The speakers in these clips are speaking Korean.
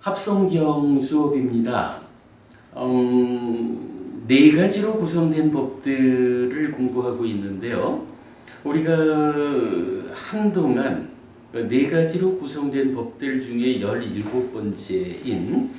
합성경 수업입니다. 네 가지로 구성된 법들을 공부하고 있는데요. 우리가 한동안 네 가지로 구성된 법들 중에 17번째인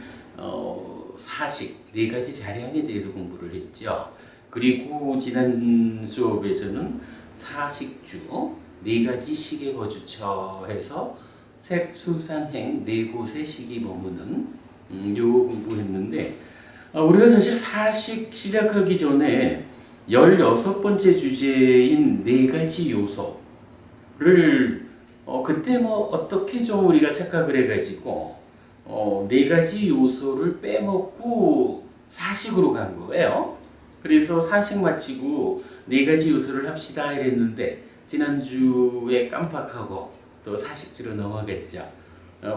사식, 네 가지 자량에 대해서 공부를 했죠. 그리고 지난 수업에서는 사식주, 네 가지 식의 거주처에서 색수산행 네 곳의 식이 머무는 요 공부했는데 우리가 사실 사식 시작하기 전에 16번째 주제인 네 가지 요소를 그때 어떻게 좀 우리가 착각을 해가지고 네 가지 요소를 빼먹고 사식으로 간 거예요. 그래서 사식 마치고 네 가지 요소를 합시다 이랬는데 지난주에 깜빡하고 또 사식주로 넘어갔죠.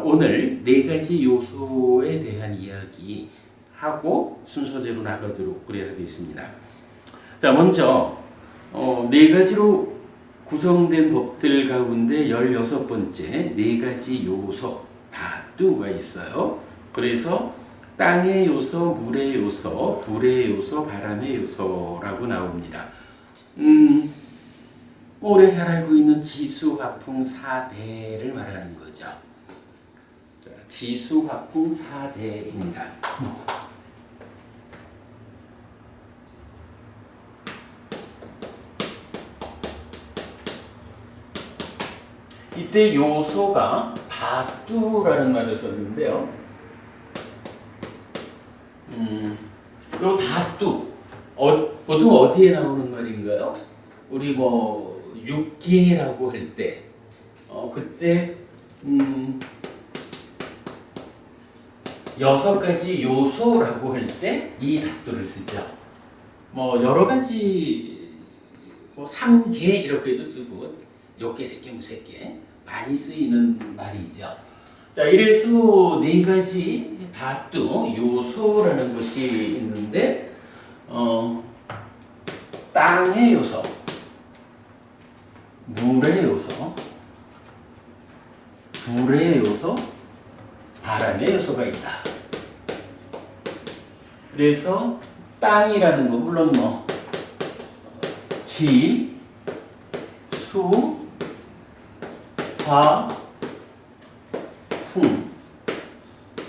오늘 네 가지 요소에 대한 이야기 하고 순서대로 나가도록 그래야겠습니다. 자, 먼저 네 가지로 구성된 법들 가운데 16번째 네 가지 요소 다투가 있어요. 그래서 땅의 요소, 물의 요소, 불의 요소, 바람의 요소라고 나옵니다. 우리가 잘 알고 있는 지수화풍 4대를 말하는 거죠. 자, 지수화풍 4대입니다. 이때 요소가 다투라는 말을 썼는데요. 요 다투 보통 어디에 나오는 말인가요? 우리 육계라고 할 때 그때 6가지 요소라고 할 때 이 다투를 쓰죠. 여러 가지 3개 이렇게도 쓰고 6개, 3개, 무색 개 많이 쓰이는 말이죠. 자, 이래서 네 가지 다투 요소라는 것이 있는데 땅의 요소, 물의 요소, 불의 요소, 바람의 요소가 있다. 그래서 땅이라는 거 물론 지, 수, 화, 풍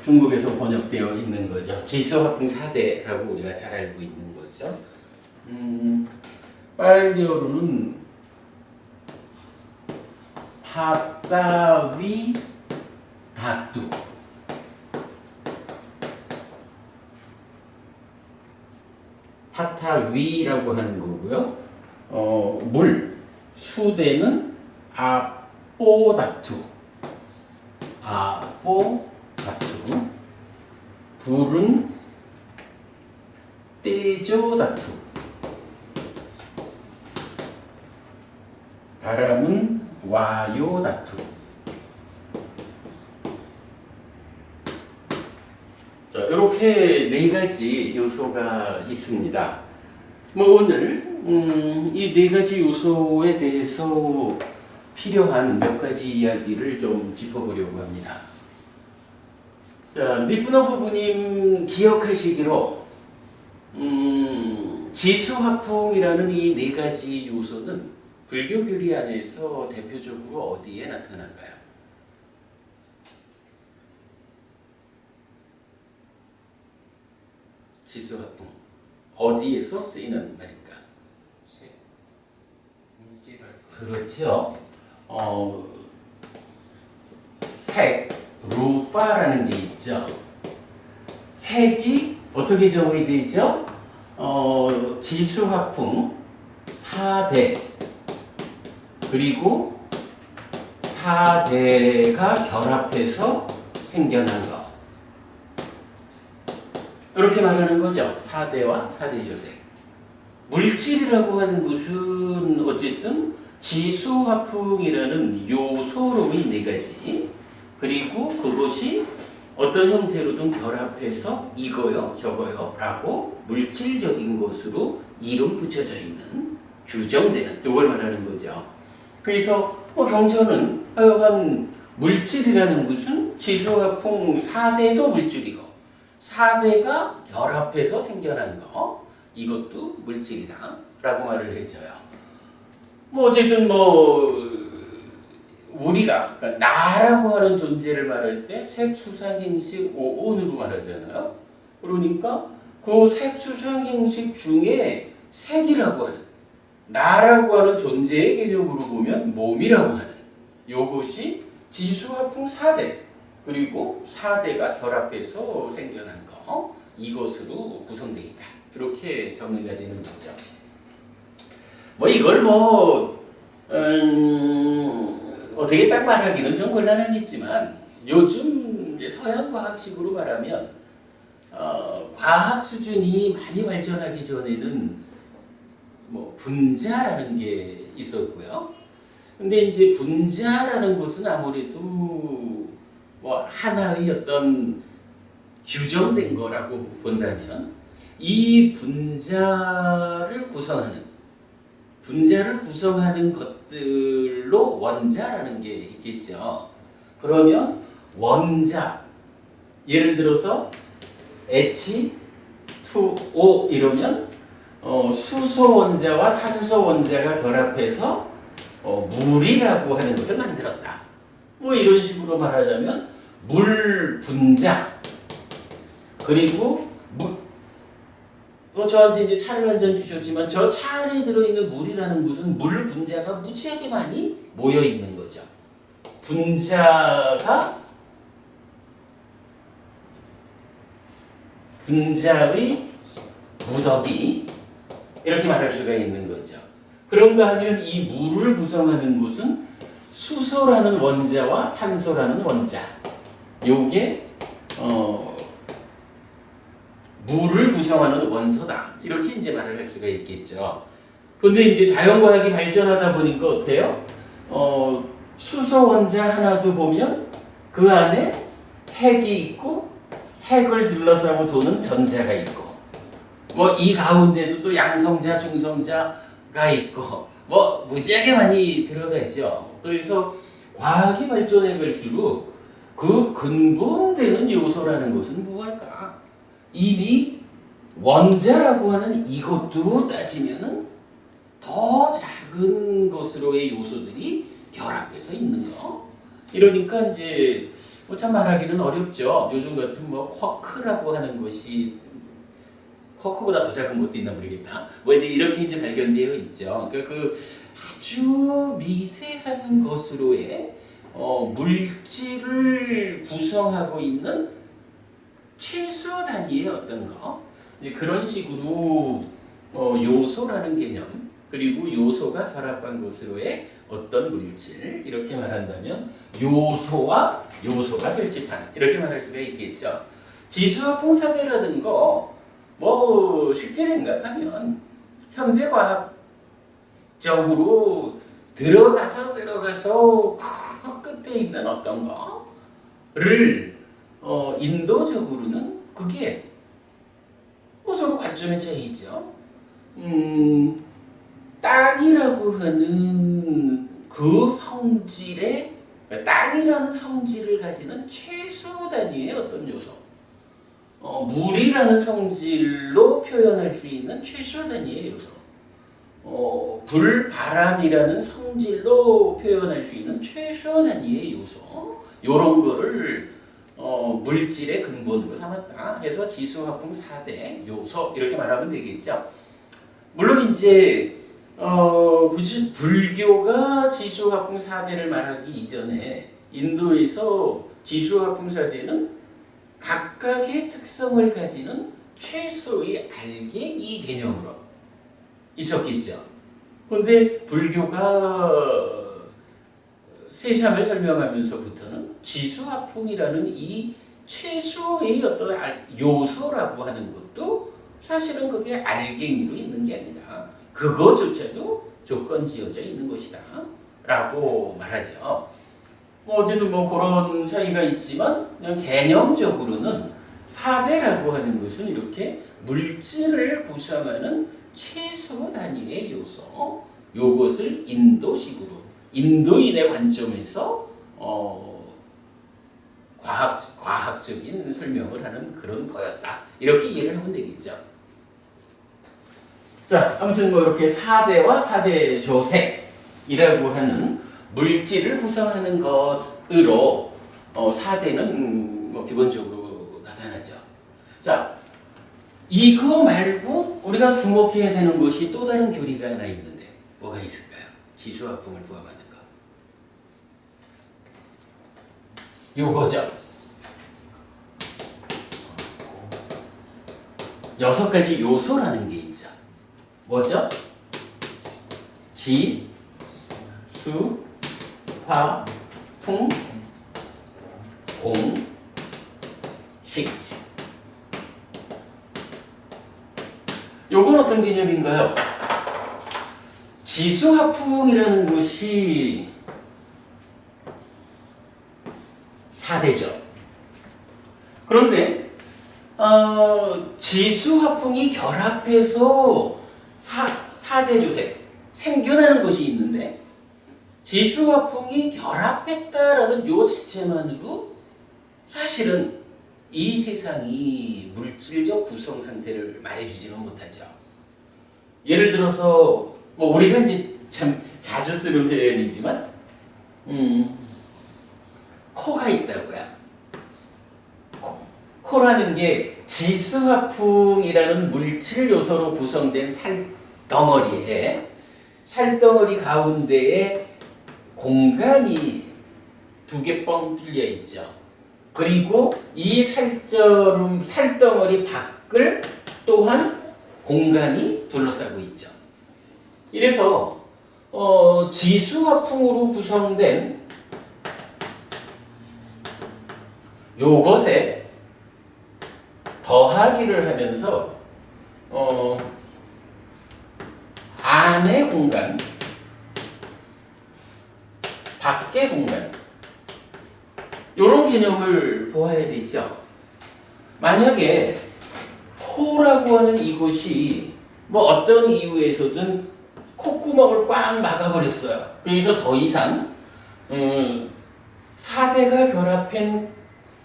중국에서 번역되어 있는 거죠. 지수화풍 4대라고 우리가 잘 알고 있는 거죠. 빨리어로는 파따위 다투, 파타위라고 하는 거고요. 물, 수대는 아뽀다투, 아뽀다투, 불은 떼조다투, 바람은 와요다투. 자, 이렇게 네 가지 요소가 있습니다. 오늘 이 네 가지 요소에 대해서 필요한 몇 가지 이야기를 좀 짚어보려고 합니다. 자, 니프너 부부님 기억하시기로 지수화풍이라는 이 네 가지 요소는 불교 교리 안에서 대표적으로 어디에 나타날까요? 지수화풍 어디에서 쓰이는 말일까? 그렇죠. 색, 루파라는 게 있죠. 색이 어떻게 정의 되죠? 지수화풍 4대 그리고 4대가 결합해서 생겨난 것. 이렇게 말하는 거죠. 4대와 4대조색. 물질이라고 하는 것은 어쨌든 지수화풍이라는 요소로의 네 가지 그리고 그것이 어떤 형태로든 결합해서 이거요 저거요 라고 물질적인 것으로 이름 붙여져 있는 규정되는 이걸 말하는 거죠. 그래서 경전은 하여간 물질이라는 것은 지수화풍 4대도 물질이고 4대가 결합해서 생겨난 거 이것도 물질이다 라고 말을 해줘요. 뭐 어쨌든 뭐 우리가 그러니까 나라고 하는 존재를 말할 때 색수상행식 오온으로 말하잖아요. 그러니까 그 색수상행식 중에 색이라고 하는 나라고 하는 존재의 개념으로 보면 몸이라고 하는 요것이 지수화풍 4대 그리고 4대가 결합해서 생겨난 거 이것으로 구성되어 있다. 이렇게 정리가 되는 거죠. 뭐 이걸 어떻게 딱 말하기는 좀 곤란하겠지만 요즘 이제 서양 과학식으로 말하면 과학 수준이 많이 발전하기 전에는 뭐 분자라는 게 있었고요. 근데 이제 분자라는 것은 아무래도 뭐 하나의 어떤 규정된 거라고 본다면 이 분자를 구성하는 것들로 원자라는 게 있겠죠. 그러면 원자 예를 들어서 H2O 이러면 수소 원자와 산소 원자가 결합해서 물이라고 하는 것을 만들었다. 뭐 이런 식으로 말하자면 물 분자 그리고 저한테 이제 차를 한 잔 주셨지만 저 차 안에 들어있는 물이라는 것은 물 분자가 무지하게 많이 모여 있는 거죠. 분자의 무더기 이렇게 말할 수가 있는 거죠. 그런가 하면 이 물을 구성하는 것은 수소라는 원자와 산소라는 원자 요게 물을 구성하는 원소다. 이렇게 이제 말을 할 수가 있겠죠. 근데 이제 자연과학이 발전하다 보니까 어때요? 수소 원자 하나도 보면 그 안에 핵이 있고 핵을 둘러싸고 도는 전자가 있고 뭐 이 가운데도 또 양성자, 중성자가 있고 뭐 무지하게 많이 들어가죠. 그래서 과학이 발전해 갈수록 그 근본되는 요소라는 것은 무엇일까? 이미 원자라고 하는 이것도 따지면은 더 작은 것으로의 요소들이 결합해서 있는 거. 이러니까 이제 뭐 참 말하기는 어렵죠. 요즘 같은 뭐 쿼크라고 하는 것이 쿼크보다 더 작은 것도 있나 모르겠다. 뭐 이제 이렇게 이제 발견되어 있죠. 그러니까 그 아주 미세한 것으로의 물질을 구성하고 있는 최소 단위의 어떤 거 이제 그런 식으로 요소라는 개념 그리고 요소가 결합한 것으로의 어떤 물질 이렇게 말한다면 요소와 요소가 결집한 이렇게 말할 수가 있겠죠. 지수화풍 4대라는 거 뭐 쉽게 생각하면 현대과학적으로 들어가서 그 끝에 있는 어떤 거를 인도적으로는 그게 뭐 서로 관점의 차이죠. 땅이라고 하는 그 성질의 땅이라는 성질을 가지는 최소 단위의 어떤 요소, 물이라는 성질로 표현할 수 있는 최소 단위의 요소, 불, 바람이라는 성질로 표현할 수 있는 최소 단위의 요소, 이런 거를 물질의 근본으로 삼았다 해서 지수화풍 4대 요소 이렇게 말하면 되겠죠. 물론 이제 불교가 지수화풍 4대를 말하기 이전에 인도에서 지수화풍 4대는 각각의 특성을 가지는 최소의 알갱이 개념으로 있었겠죠. 그런데 불교가 세상을 설명하면서부터는 지수화풍이라는 이 최소의 어떤 요소라고 하는 것도 사실은 그게 알갱이로 있는 게 아니다. 그거조차도 조건 지어져 있는 것이다. 라고 말하죠. 뭐 어쨌든 뭐 그런 차이가 있지만 그냥 개념적으로는 4대라고 하는 것은 이렇게 물질을 구성하는 최소 단위의 요소, 요것을 인도식으로 인도인의 관점에서 과학적인 설명을 하는 그런 거였다. 이렇게 이해를 하면 되겠죠. 자, 아무튼 뭐 이렇게 4대와 4대 조색이라고 하는 물질을 구성하는 것으로 4대는 뭐 기본적으로 나타나죠. 자, 이거 말고 우리가 주목해야 되는 것이 또 다른 교리가 하나 있는데 뭐가 있을까요? 지수화풍을 부합하는 거. 요거죠. 6가지 요소라는 게 있죠. 뭐죠? 지, 수, 화, 풍, 공, 식. 요건 어떤 개념인가요? 지수화풍이라는 것이 4대죠. 그런데 지수화풍이 결합해서 4대 조색, 생겨나는 것이 있는데 지수화풍이 결합했다라는 요 자체만으로 사실은 이 세상이 물질적 구성 상태를 말해주지는 못하죠. 예를 들어서 뭐 우리가 이제 참 자주 쓰는 표현이지만 코가 있다고요. 코라는 게 지수화풍이라는 물질 요소로 구성된 살덩어리에 살덩어리 가운데에 공간이 2개 뻥 뚫려 있죠. 그리고 이 살덩어리 밖을 또한 공간이 둘러싸고 있죠. 이래서 지수화풍으로 구성된 요것에 더하기를 하면서 안의 공간, 밖의 공간 이런 개념을 보아야 되죠. 만약에 코라고 하는 이것이 뭐 어떤 이유에서든 콧구멍을 꽉 막아버렸어요. 그래서 더 이상 4대가 결합한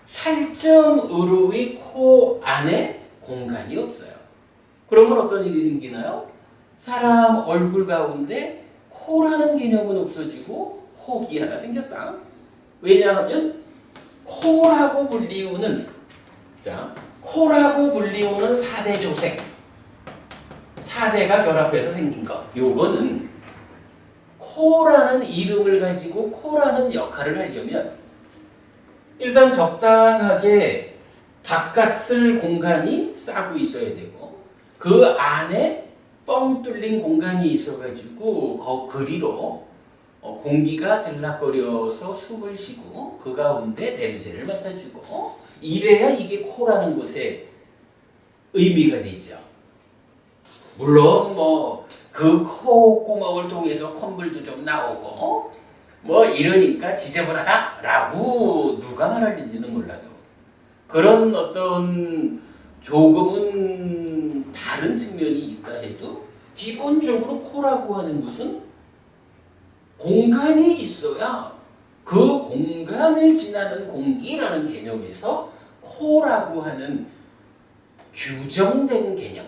살점으로의 코 안에 공간이 없어요. 그러면 어떤 일이 생기나요? 사람 얼굴 가운데 코라는 개념은 없어지고 혹이 하나 생겼다. 왜냐하면 코라고 불리우는 4대 조색 4대가 결합해서 생긴 것. 요거는 코라는 이름을 가지고 코라는 역할을 하려면 일단 적당하게 바깥을 공간이 싸고 있어야 되고 그 안에 뻥 뚫린 공간이 있어가지고 그리로 공기가 들락거려서 숨을 쉬고 그 가운데 냄새를 맡아주고 이래야 이게 코라는 곳에 의미가 되죠. 물론 뭐 그 콧구멍을 통해서 콧물도 좀 나오고 뭐 이러니까 지저분하다라고 누가 말하는지는 몰라도 그런 어떤 조금은 다른 측면이 있다 해도 기본적으로 코라고 하는 것은 공간이 있어야 그 공간을 지나는 공기라는 개념에서 코라고 하는 규정된 개념,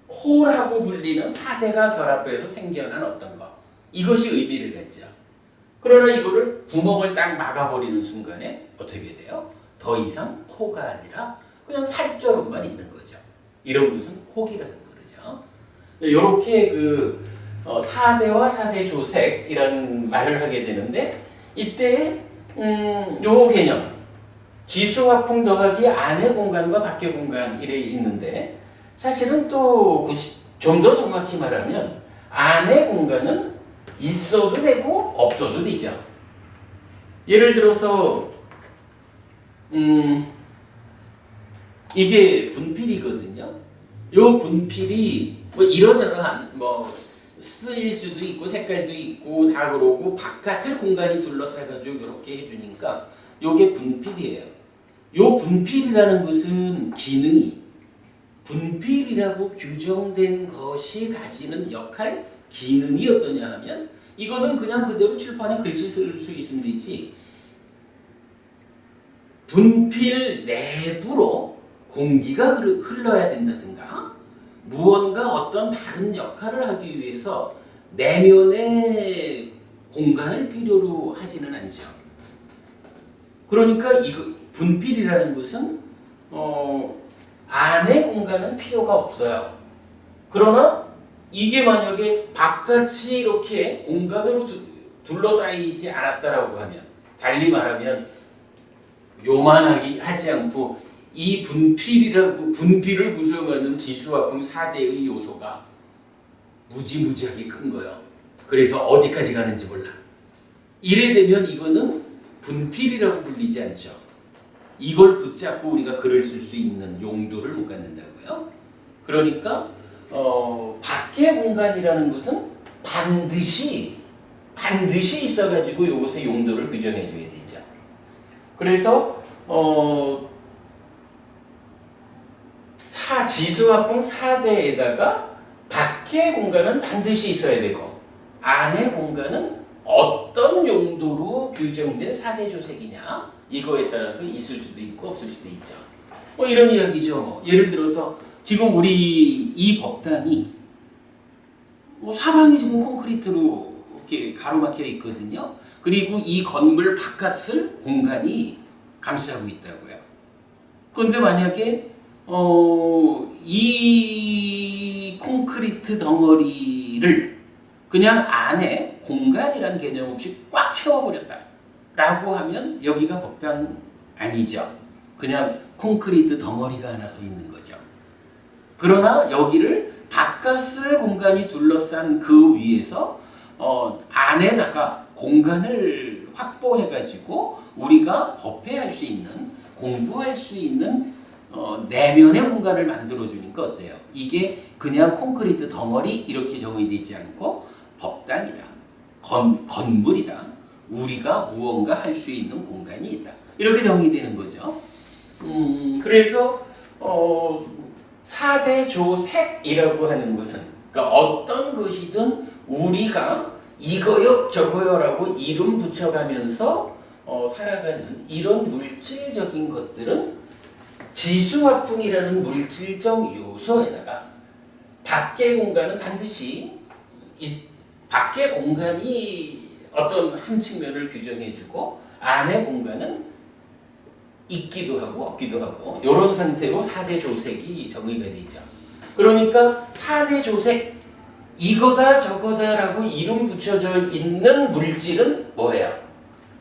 코라고 불리는 4대가 결합해서 생겨난 어떤 것, 이것이 의미를 갖죠. 그러나 이거를 구멍을 딱 막아버리는 순간에 어떻게 돼요? 더 이상 코가 아니라 그냥 살처럼만 있는 거죠. 이런 것은 혹이라고 그러죠. 이렇게 4대와 4대 조색이라는 말을 하게 되는데 이때 요 개념 지수화풍 더하기 안의 공간과 밖의 공간 이래 있는데 사실은 또 좀 더 정확히 말하면 안의 공간은 있어도 되고 없어도 되죠. 예를 들어서 이게 분필이거든요. 요 분필이 뭐 이러저러한 뭐 쓰일 수도 있고 색깔도 있고 다 그러고 바깥을 공간이 둘러싸가지고 이렇게 해주니까 요게 분필이에요. 요 분필이라는 것은 기능이 분필이라고 규정된 것이 가지는 역할, 기능이 어떠냐 하면 이거는 그냥 그대로 칠판에 글씨 쓸 수 있으면 되지 분필 내부로 공기가 흘러야 된다든가 무언가 어떤 다른 역할을 하기 위해서 내면의 공간을 필요로 하지는 않죠. 그러니까 이거 분필이라는 것은 안의 공간은 필요가 없어요. 그러나 이게 만약에 바깥이 이렇게 공간으로 둘러싸이지 않았다라고 하면, 달리 말하면 요만하게 하지 않고 이 분필을 구성하는 지수화풍 4대의 요소가 무지무지하게 큰 거예요. 그래서 어디까지 가는지 몰라. 이래 되면 이거는 분필이라고 불리지 않죠. 이걸 붙잡고 우리가 글을 쓸 수 있는 용도를 못 갖는다고요. 그러니까 밖의 공간이라는 것은 반드시 있어가지고 이것의 용도를 규정해 줘야 되죠. 그래서 지수화풍 4대에다가 밖의 공간은 반드시 있어야 되고 안의 공간은 어떤 용도로 규정된 4대 조색이냐 이거에 따라서 있을 수도 있고 없을 수도 있죠. 이런 이야기죠. 예를 들어서 지금 우리 이 법당이 사방이 지금 콘크리트로 이렇게 가로막혀 있거든요. 그리고 이 건물 바깥을 공간이 감싸고 있다고요. 그런데 만약에 이 콘크리트 덩어리를 그냥 안에 공간이란 개념 없이 꽉 채워버렸다 라고 하면 여기가 법당 아니죠. 그냥 콘크리트 덩어리가 하나 서 있는 거죠. 그러나 여기를 바깥을 공간이 둘러싼 그 위에서 안에다가 공간을 확보해가지고 우리가 법회할 수 있는, 공부할 수 있는 내면의 공간을 만들어주니까 어때요? 이게 그냥 콘크리트 덩어리 이렇게 정의되지 않고 법당이다, 건물이다, 우리가 무언가 할 수 있는 공간이 있다 이렇게 정의되는 거죠. 그래서 4대 조색이라고 하는 것은 그러니까 어떤 것이든 우리가 이거요 저거요라고 이름 붙여가면서 살아가는 이런 물질적인 것들은 지수화풍이라는 물질적 요소에다가 밖의 공간은 반드시 밖의 공간이 어떤 한 측면을 규정해주고 안의 공간은 있기도 하고 없기도 하고 이런 상태로 4대 조색이 정의가 되죠. 그러니까 4대 조색 이거다 저거다라고 이름 붙여져 있는 물질은 뭐예요?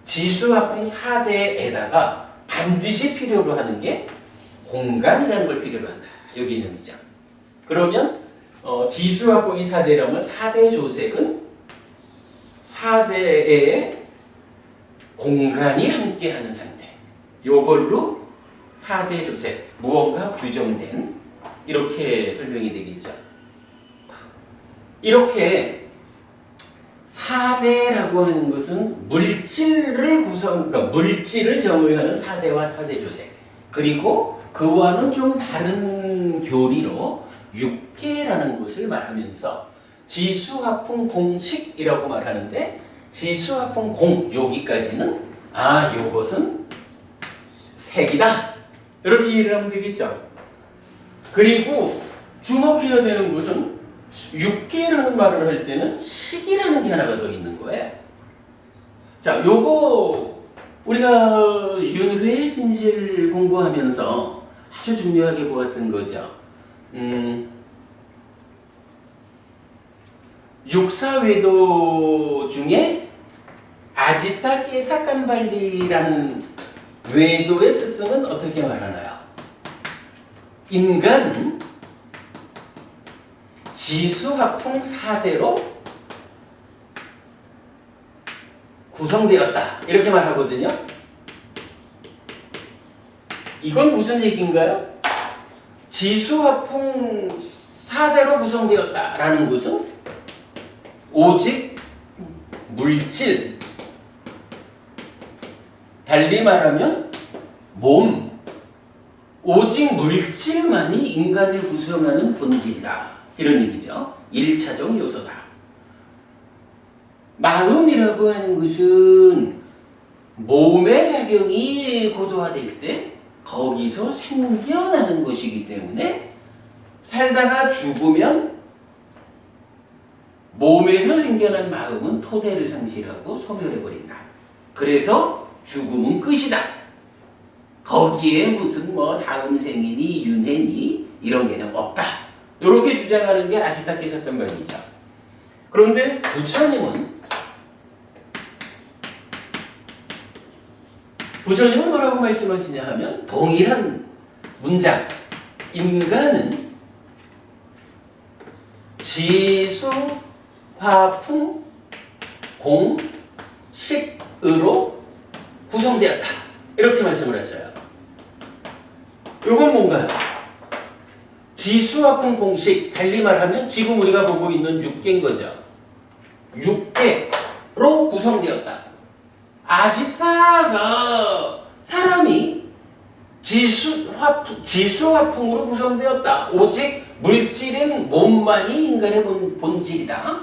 지수화풍 4대에다가 반드시 필요로 하는 게 공간이라는 걸 필요로 한다. 이 개념이죠. 그러면 지수화풍이 4대라면 4대 조색은 4대의 공간이 함께하는 상태. 요걸로 4대 조색, 무언가 규정된 이렇게 설명이 되겠죠. 이렇게 4대라고 하는 것은 그러니까 물질을 정의하는 4대와 4대 조색, 그리고 그와는 좀 다른 교리로 6계라는 것을 말하면서 지수화풍 공식이라고 말하는데 지수화풍 공 여기까지는 요것은 색이다 이렇게 이해를 하면 되겠죠. 그리고 주목해야 되는 것은 6계라는 말을 할 때는 식이라는 게 하나가 더 있는 거예요. 자, 요거 우리가 윤회의 진실 공부하면서 아주 중요하게 보았던 거죠. 육사외도 중에 아지타 깨사깐발리라는 외도의 스승은 어떻게 말하나요? 인간은 지수화풍 4대로 구성되었다 이렇게 말하거든요. 이건 무슨 얘기인가요? 지수화풍 4대로 구성되었다라는 것은 오직 물질, 달리 말하면 몸, 오직 물질만이 인간을 구성하는 본질이다 이런 얘기죠. 1차적 요소다. 마음이라고 하는 것은 몸의 작용이 고도화될 때 거기서 생겨나는 것이기 때문에 살다가 죽으면 몸에서 생겨난 마음은 토대를 상실하고 소멸해버린다. 그래서 죽음은 끝이다. 거기에 무슨 뭐 다음 생이니 윤회니 이런 개념 없다. 이렇게 주장하는 게 아지타케 사건 말이죠. 그런데 부처님은 뭐라고 말씀하시냐 하면 동일한 문장 인간은 지수, 화풍, 공, 식으로 구성되었다. 이렇게 말씀을 하셔요. 이건 뭔가요? 지수, 화풍, 공식, 달리 말하면 지금 우리가 보고 있는 6개인 거죠. 6개로 구성되었다. 아지타가 사람이 지수, 화풍으로 구성되었다. 오직 물질인 몸만이 인간의 본질이다.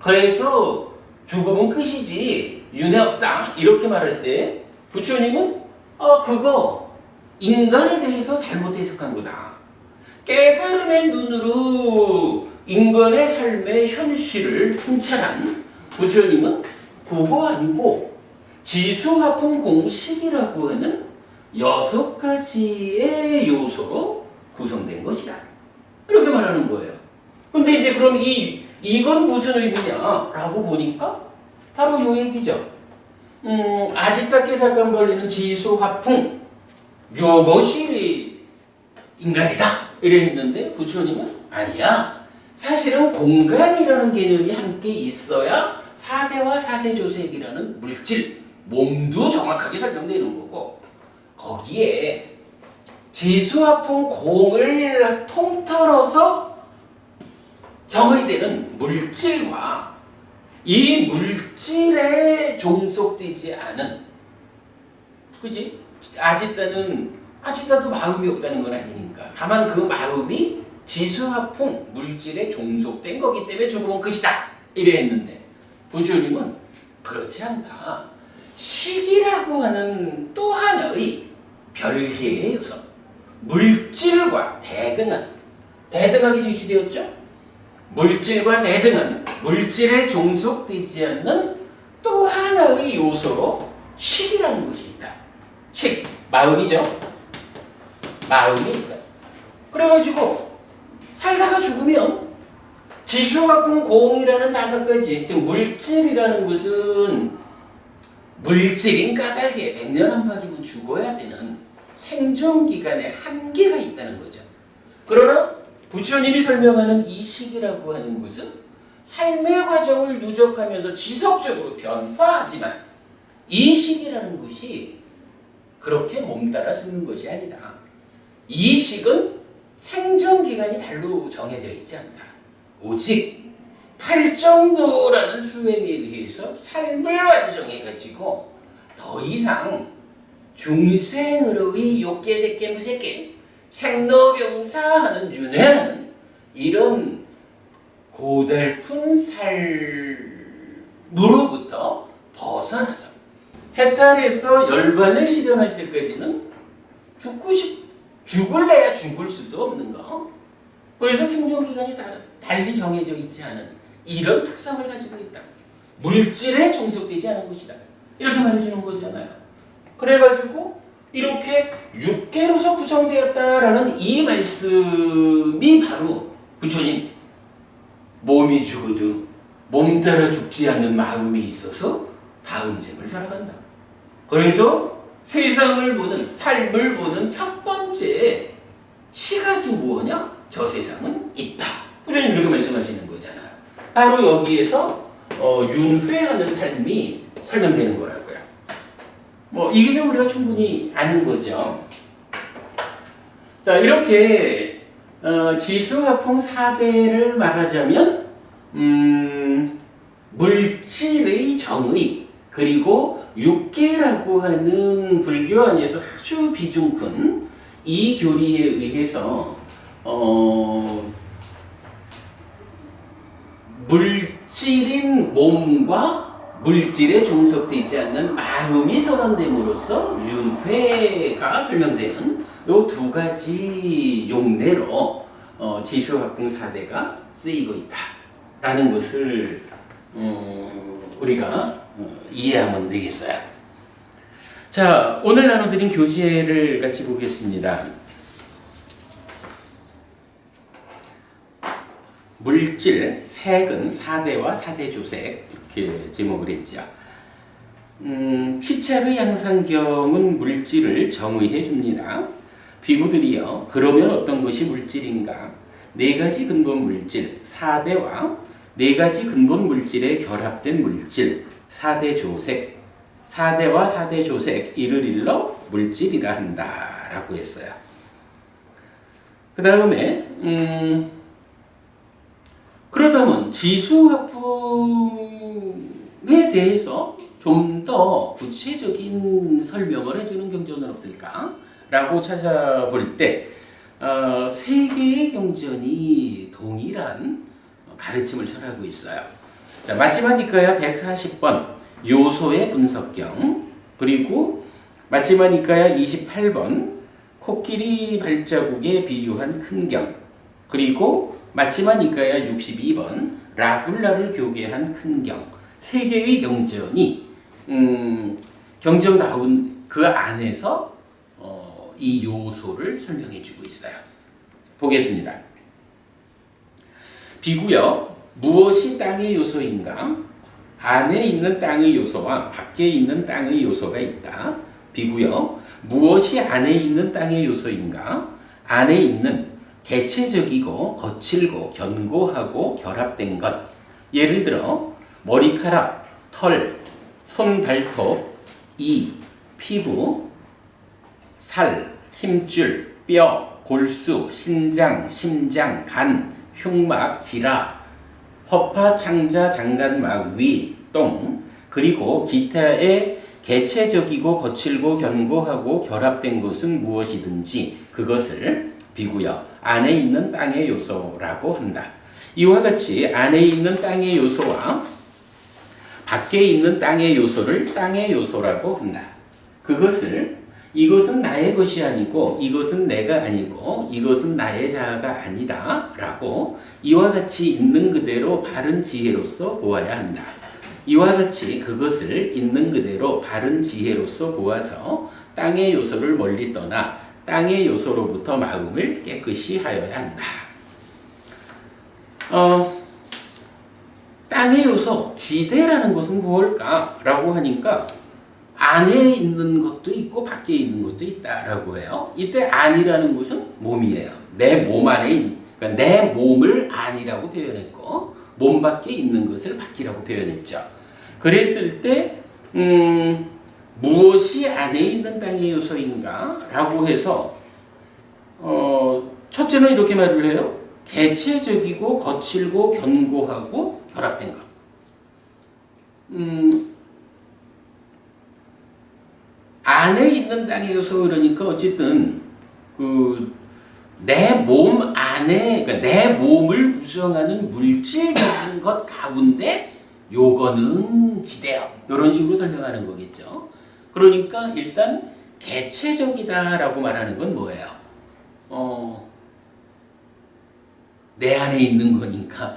그래서 죽음은 끝이지 윤회 없다. 이렇게 말할 때 부처님은 그거 인간에 대해서 잘못 해석한 거다. 깨달음의 눈으로 인간의 삶의 현실을 통찰한 부처님은 그거 아니고 지수화풍 공식이라고 하는 6가지의 요소로 구성된 것이다. 이렇게 말하는 거예요. 근데 이제 그럼 이건 무슨 의미냐라고 보니까 바로 요 얘기죠. 아지타케 사건 벌리는 지수화풍 요것이 인간이다. 이랬는데 부처님은 아니야. 사실은 공간이라는 개념이 함께 있어야 사대와 사대조색이라는 물질, 몸도 정확하게 설명되는 거고 거기에 지수화풍 공을 통틀어서 정의되는 물질과 이 물질에 종속되지 않은 그지? 아지타도 마음이 없다는 건 아니니까 다만 그 마음이 지수화풍 물질에 종속된 거기 때문에 죽음은 끝이다. 이래 했는데 부처님은 그렇지 않다. 식이라고 하는 또 하나의 별개의 요소 물질과 대등하게 제시되었죠. 물질과 대등한 물질에 종속되지 않는 또 하나의 요소로 식이라는 것이 있다. 식, 마음이죠. 마음이니까. 그래가지고 살다가 죽으면 지수화풍 공이라는 5가지 즉 물질이라는 것은 물질인 까닭에 100년 한박이면 죽어야 되는 생존기간에 한계가 있다는 거죠. 그러나 부처님이 설명하는 이 식이라고 하는 것은 삶의 과정을 누적하면서 지속적으로 변화하지만 이 식이라는 것이 그렇게 몸따라 죽는 것이 아니다. 이 식은 생존기간이 달로 정해져 있지 않다. 오직 팔정도라는 수행에 의해서 삶을 완성해가지고 더 이상 중생으로의 욕계, 색계, 무색계, 생로병사하는 윤회하는 이런 고달픈 삶으로부터 벗어나서 해탈해서 열반을 실현할 때까지는 죽을래야 죽을 수도 없는 거. 그래서 생존기간이 달리 정해져 있지 않은 이런 특성을 가지고 있다. 물질에 종속되지 않은 것이다. 이렇게 말해주는 거잖아요. 그래가지고 이렇게 6개로서 구성되었다라는 이 말씀이 바로 부처님 몸이 죽어도 몸 따라 죽지 않는 마음이 있어서 다음 생을 살아간다. 그래서 세상을 보는 삶을 보는 첫 번째 시각이 무엇이냐? 저 세상은 있다. 부처님 이렇게 말씀하시는 거잖아요. 바로 여기에서 윤회하는 삶이 설명되는 거라고요. 이게 좀 우리가 충분히 아는 거죠. 자, 이렇게 지수화풍 4대를 말하자면 물질의 정의 그리고 육계라고 하는 불교 안에서 아주 비중 큰 이 교리에 의해서 물질인 몸과 물질에 종속되지 않는 마음이 선언됨으로써 윤회가 설명되는 이 두 가지 용례로 지수학등 4대가 쓰이고 있다라는 것을 우리가 이해하면 되겠어요. 자, 오늘 나눠드린 교재를 같이 보겠습니다. 물질, 색은 4대와 4대 조색 이렇게 제목을 했죠. 취찰의 양상경은 물질을 정의해 줍니다. 비구들이요, 그러면 어떤 것이 물질인가? 네 가지 근본 물질, 4대와 네 가지 근본 물질에 결합된 물질, 4대 조색, 4대와 4대 조색, 이를 일러 물질이라 한다라고 했어요. 그 다음에 그렇다면 지수학풍에 대해서 좀 더 구체적인 설명을 해주는 경전은 없을까? 라고 찾아볼 때 세 개의 경전이 동일한 가르침을 설하고 있어요. 자, 마지막이니까요 140번 요소의 분석경, 그리고 마지막이니까요 28번 코끼리 발자국에 비유한 큰 경, 그리고 마지막이니까요 62번 라훌라를 교개한 큰 경, 세 개의 경전이 경전 가운 그 안에서 이 요소를 설명해주고 있어요. 보겠습니다. 비구요, 무엇이 땅의 요소인가? 안에 있는 땅의 요소와 밖에 있는 땅의 요소가 있다. 비구요, 무엇이 안에 있는 땅의 요소인가? 안에 있는 개체적이고 거칠고 견고하고 결합된 것. 예를 들어 머리카락, 털, 손, 발톱, 이, 피부, 살, 힘줄, 뼈, 골수, 신장, 심장, 간, 흉막, 지라, 허파, 창자, 장간막, 위, 똥, 그리고 기타의 개체적이고 거칠고 견고하고 결합된 것은 무엇이든지 그것을 비구여 안에 있는 땅의 요소라고 한다. 이와 같이 안에 있는 땅의 요소와 밖에 있는 땅의 요소를 땅의 요소라고 한다. 이것은 나의 것이 아니고 이것은 내가 아니고 이것은 나의 자아가 아니다 라고 이와 같이 있는 그대로 바른 지혜로서 보아야 한다. 이와 같이 그것을 있는 그대로 바른 지혜로서 보아서 땅의 요소를 멀리 떠나 땅의 요소로부터 마음을 깨끗이 하여야 한다. 땅의 요소, 지대라는 것은 무엇일까? 라고 하니까 안에 있는 것도 있고 밖에 있는 것도 있다라고 해요. 이때 안이라는 것은 몸이에요. 내 몸 안에, 그러니까 내 몸을 안이라고 표현했고 몸 밖에 있는 것을 밖이라고 표현했죠. 그랬을 때 무엇이 안에 있는 땅의 요소인가? 라고 해서 첫째는 이렇게 말을 해요. 개체적이고 거칠고 견고하고 결합된 것. 안에 있는 땅의 요소, 그러니까 어쨌든 내 몸 안에, 그러니까 내 몸을 구성하는 물질적인 것 가운데 요거는 지대요. 이런 식으로 설명하는 거겠죠. 그러니까 일단 개체적이다라고 말하는 건 뭐예요? 내 안에 있는 거니까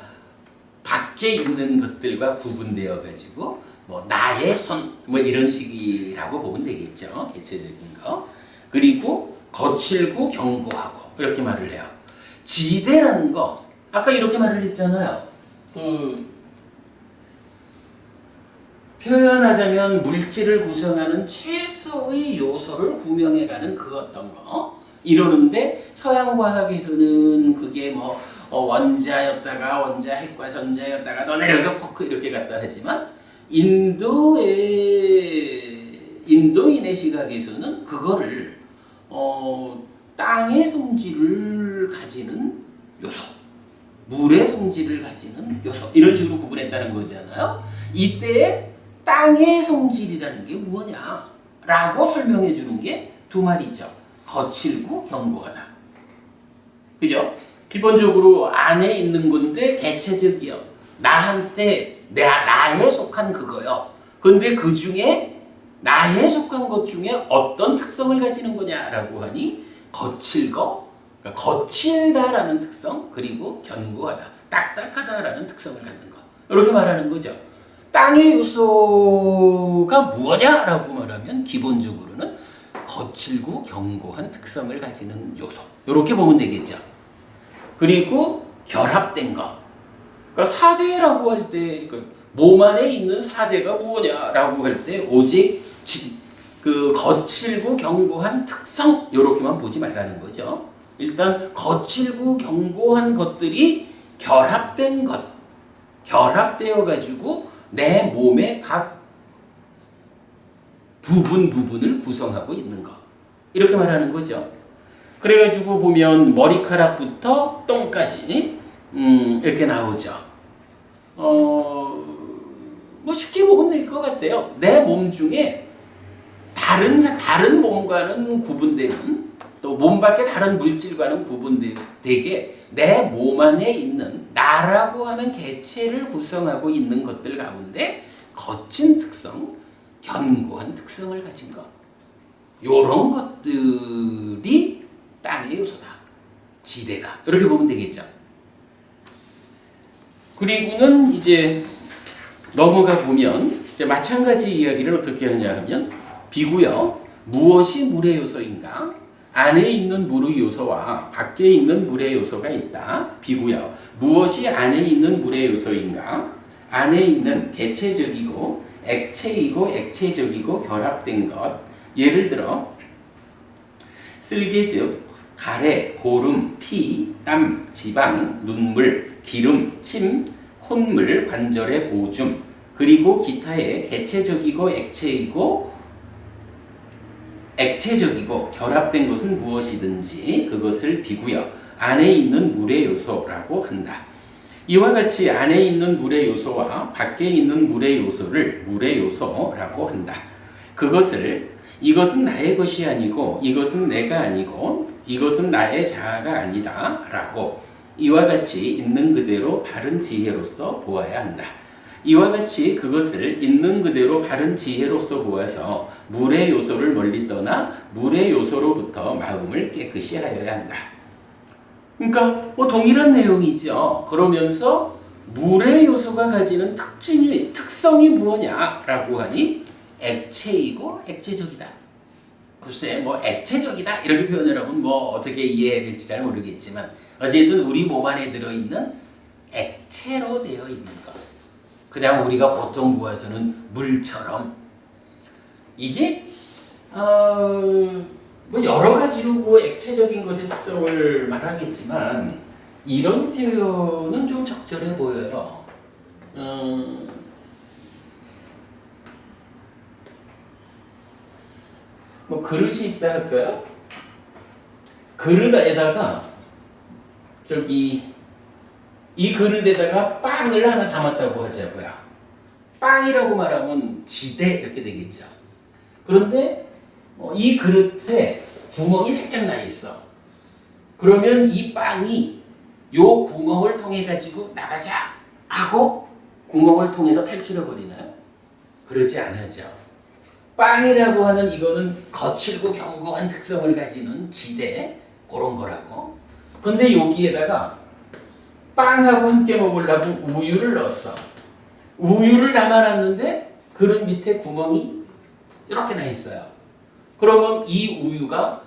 밖에 있는 것들과 구분되어 가지고 뭐 나의 손 뭐 이런 식이라고 보면 되겠죠. 개체적인 거. 그리고 거칠고 견고하고 이렇게 말을 해요. 지대라는 거 아까 이렇게 말을 했잖아요. 표현하자면 물질을 구성하는 최소의 요소를 구명해가는 그 어떤 거 이러는데 서양 과학에서는 그게 뭐 원자였다가 원자핵과 전자였다가 또 내려서 쿼크 이렇게 갔다 하지만 인도인의 시각에서는 그거를 땅의 성질을 가지는 요소, 물의 성질을 가지는 요소 이런 식으로 구분했다는 거잖아요. 이때 땅의 성질이라는 게 뭐냐? 라고 설명해 주는 게 두 마리죠. 거칠고 견고하다. 그죠? 기본적으로 안에 있는 건데 개체적이요. 나한테 나에 속한 그거요. 근데 그 중에 나에 속한 것 중에 어떤 특성을 가지는 거냐라고 하니 거칠고, 그러니까 거칠다라는 특성, 그리고 견고하다, 딱딱하다라는 특성을 갖는 것. 이렇게 말하는 거죠. 땅의 요소가 무엇냐라고 말하면 기본적으로는 거칠고 견고한 특성을 가지는 요소. 이렇게 보면 되겠죠. 그리고 결합된 것. 그러니까 사대라고 할 때, 몸 안에 있는 사대가 뭐냐라고 할 때 오직 그 거칠고 견고한 특성 이렇게만 보지 말라는 거죠. 일단 거칠고 견고한 것들이 결합된 것, 결합되어 가지고 내 몸의 각 부분을 구성하고 있는 것, 이렇게 말하는 거죠. 그래가지고 보면 머리카락부터 똥까지 이렇게 나오죠. 뭐 쉽게 보면 될 것 같아요. 내 몸 중에 다른 몸과는 구분되는, 또 몸 밖의 다른 물질과는 구분되게 내 몸 안에 있는 나라고 하는 개체를 구성하고 있는 것들 가운데 거친 특성, 견고한 특성을 가진 것, 이런 것들이 땅의 요소다, 지대다, 이렇게 보면 되겠죠. 그리고는 이제 넘어가 보면 이제 마찬가지 이야기를 어떻게 하냐 하면, 비구요, 무엇이 물의 요소인가? 안에 있는 물의 요소와 밖에 있는 물의 요소가 있다. 비구요, 무엇이 안에 있는 물의 요소인가? 안에 있는 개체적이고 액체이고 액체적이고 결합된 것. 예를 들어 쓸개즙, 가래, 고름, 피, 땀, 지방, 눈물, 기름, 침, 콧물, 관절의 오줌, 그리고 기타의 개체적이고 액체적이고 결합된 것은 무엇이든지 그것을 비구역, 안에 있는 물의 요소라고 한다. 이와 같이 안에 있는 물의 요소와 밖에 있는 물의 요소를 물의 요소라고 한다. 이것은 나의 것이 아니고 이것은 내가 아니고 이것은 나의 자아가 아니다 라고 이와 같이 있는 그대로 바른 지혜로서 보아야 한다. 이와 같이 그것을 있는 그대로 바른 지혜로서 보아서 물의 요소를 멀리 떠나 물의 요소로부터 마음을 깨끗이 하여야 한다. 그러니까 뭐 동일한 내용이죠. 그러면서 물의 요소가 가지는 특성이 무엇냐라고 하니 액체이고 액체적이다. 글쎄 뭐 액체적이다 이렇게 표현을 하면 뭐 어떻게 이해해야 될지 잘 모르겠지만 어쨌든 우리 몸 안에 들어있는 액체로 되어 있는 것. 그냥 우리가 보통 보아서는 물처럼. 이게 뭐 여러 가지로 뭐 액체적인 것의 특성을 말하겠지만 이런 표현은 좀 적절해 보여요. 뭐 그릇이 있다 할까요? 그릇에다가 이 그릇에다가 빵을 하나 담았다고 하자고요. 빵이라고 말하면 지대 이렇게 되겠죠. 그런데 이 그릇에 구멍이 살짝 나 있어. 그러면 이 빵이 요 구멍을 통해 가지고 나가자 하고 구멍을 통해서 탈출해 버리나요? 그러지 않았죠. 빵이라고 하는 이거는 거칠고 견고한 특성을 가지는 지대, 그런 거라고. 근데 여기에다가 빵하고 함께 먹으려고 우유를 넣었어. 우유를 담아놨는데 그릇 밑에 구멍이 이렇게 나 있어요. 그러면 이 우유가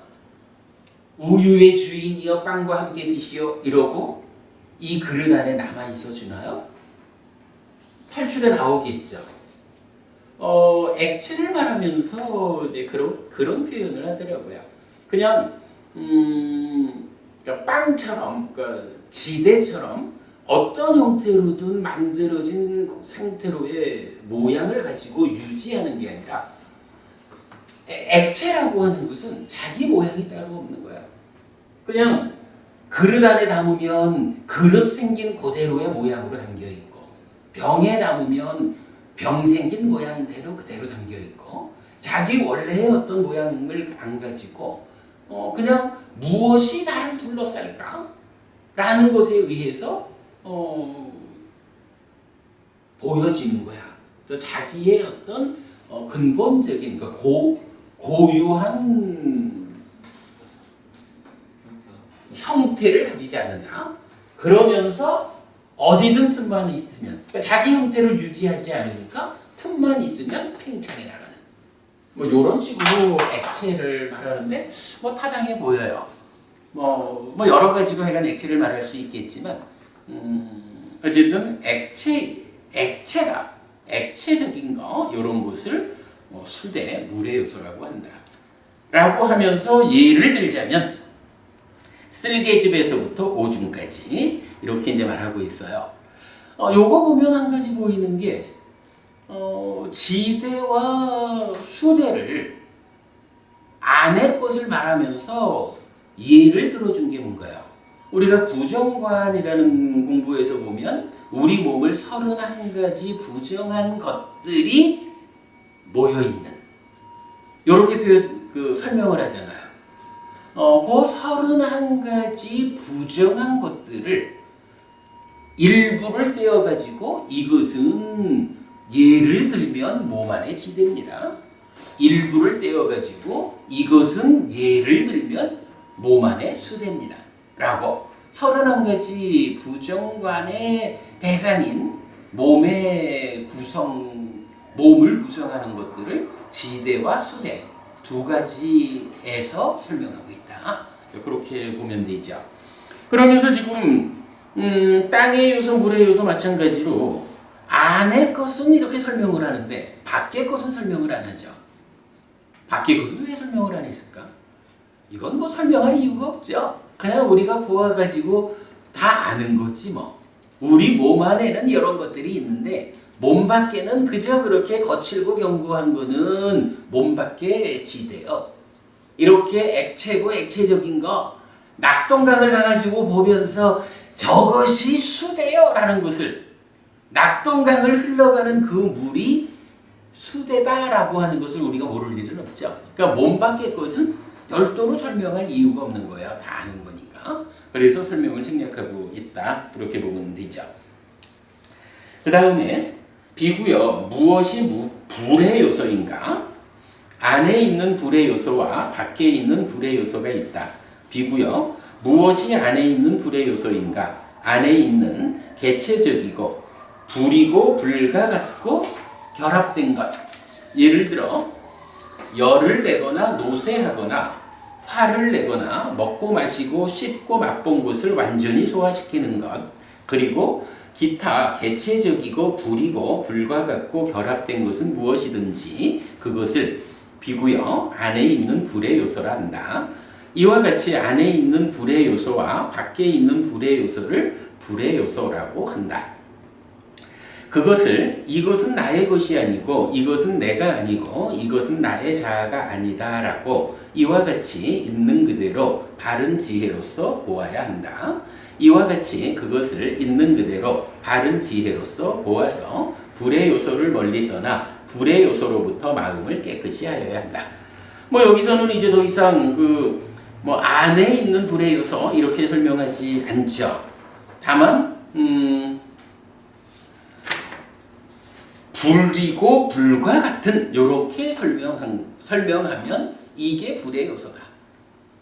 우유의 주인이여 빵과 함께 드시오 이러고 이 그릇 안에 남아 있어 주나요? 탈출해 나오겠죠. 액체를 말하면서 이제 그런 표현을 하더라고요. 그냥 그러니까 빵처럼, 그러니까 지대처럼 어떤 형태로든 만들어진 상태로의 모양을 가지고 유지하는 게 아니라 액체라고 하는 것은 자기 모양이 따로 없는 거야. 그냥 그릇 안에 담으면 그릇 생긴 그대로의 모양으로 담겨 있고, 병에 담으면 병 생긴 모양대로 그대로 담겨 있고, 자기 원래의 어떤 모양을 안 가지고 그냥 무엇이 나를 둘러쌀까? 라는 것에 의해서 보여지는 거야. 또 자기의 어떤 근본적인 그 고유한 형태를 가지지 않느냐. 그러면서 어디든 틈만 있으면, 그러니까 자기 형태를 유지하지 않으니까 틈만 있으면 팽창해 나가는 뭐 이런 식으로 액체를 말하는데 뭐 타당해 보여요. 뭐 여러 가지로 하여간 액체를 말할 수 있겠지만 어쨌든 액체다. 액체적인 거 이런 것을 수대 물의 요소라고 한다. 라고 하면서 예를 들자면 쓸개즙에서부터 오줌까지 이렇게 이제 말하고 있어요. 요거 보면 한 가지 보이는 게 지대와 수대를 안의 것을 말하면서 예를 들어준 게 뭔가요? 우리가 부정관이라는 공부에서 보면 우리 몸을 31가지 부정한 것들이 모여있는 이렇게 설명을 하잖아요. 그 31가지 부정한 것들을 일부를 떼어가지고 이것은 예를 들면 몸 안의 지대입니다. 일부를 떼어가지고 이것은 예를 들면 몸 안의 수대입니다. 라고 31가지 부정관의 대상인 몸을 구성하는 것들을 지대와 수대 두 가지에서 설명하고 있다. 그렇게 보면 되죠. 그러면서 지금 땅의 요소, 물의 요소 마찬가지로 안의 것은 이렇게 설명을 하는데 밖의 것은 설명을 안 하죠. 밖의 것은 왜 설명을 안 했을까? 이건 뭐 설명할 이유가 없죠. 그냥 우리가 보아가지고 다 아는 거지 뭐. 우리 몸 안에는 이런 것들이 있는데 몸 밖에는 그저 그렇게 거칠고 견고한 거는 몸 밖의 지대요. 이렇게 액체고 액체적인 거 낙동강을 가가지고 보면서 저것이 수대요 라는 것을, 낙동강을 흘러가는 그 물이 수대다라고 하는 것을 우리가 모를 일은 없죠. 그러니까 몸 밖의 것은 별도로 설명할 이유가 없는 거예요. 다 아는 거니까. 그래서 설명을 생략하고 있다. 그렇게 보면 되죠. 그 다음에 비구요. 무엇이 불의 요소인가? 안에 있는 불의 요소와 밖에 있는 불의 요소가 있다. 비구요. 무엇이 안에 있는 불의 요소인가? 안에 있는 개체적이고 불이고 불과 같고 결합된 것. 예를 들어 열을 내거나 노쇠하거나 화를 내거나 먹고 마시고 씹고 맛본 것을 완전히 소화시키는 것. 그리고 기타 개체적이고 불이고 불과 같고 결합된 것은 무엇이든지 그것을 비구요 안에 있는 불의 요소라 한다. 이와 같이 안에 있는 불의 요소와 밖에 있는 불의 요소를 불의 요소라고 한다. 그것을 이것은 나의 것이 아니고 이것은 내가 아니고 이것은 나의 자아가 아니다라고 이와 같이 있는 그대로 바른 지혜로서 보아야 한다. 이와 같이 그것을 있는 그대로 바른 지혜로서 보아서 불의 요소를 멀리 떠나 불의 요소로부터 마음을 깨끗이 하여야 한다. 뭐 여기서는 이제 더 이상 안에 있는 불의 요소 이렇게 설명하지 않죠. 다만 불이고 불과 같은 이렇게 설명하면 이게 불의 요소다.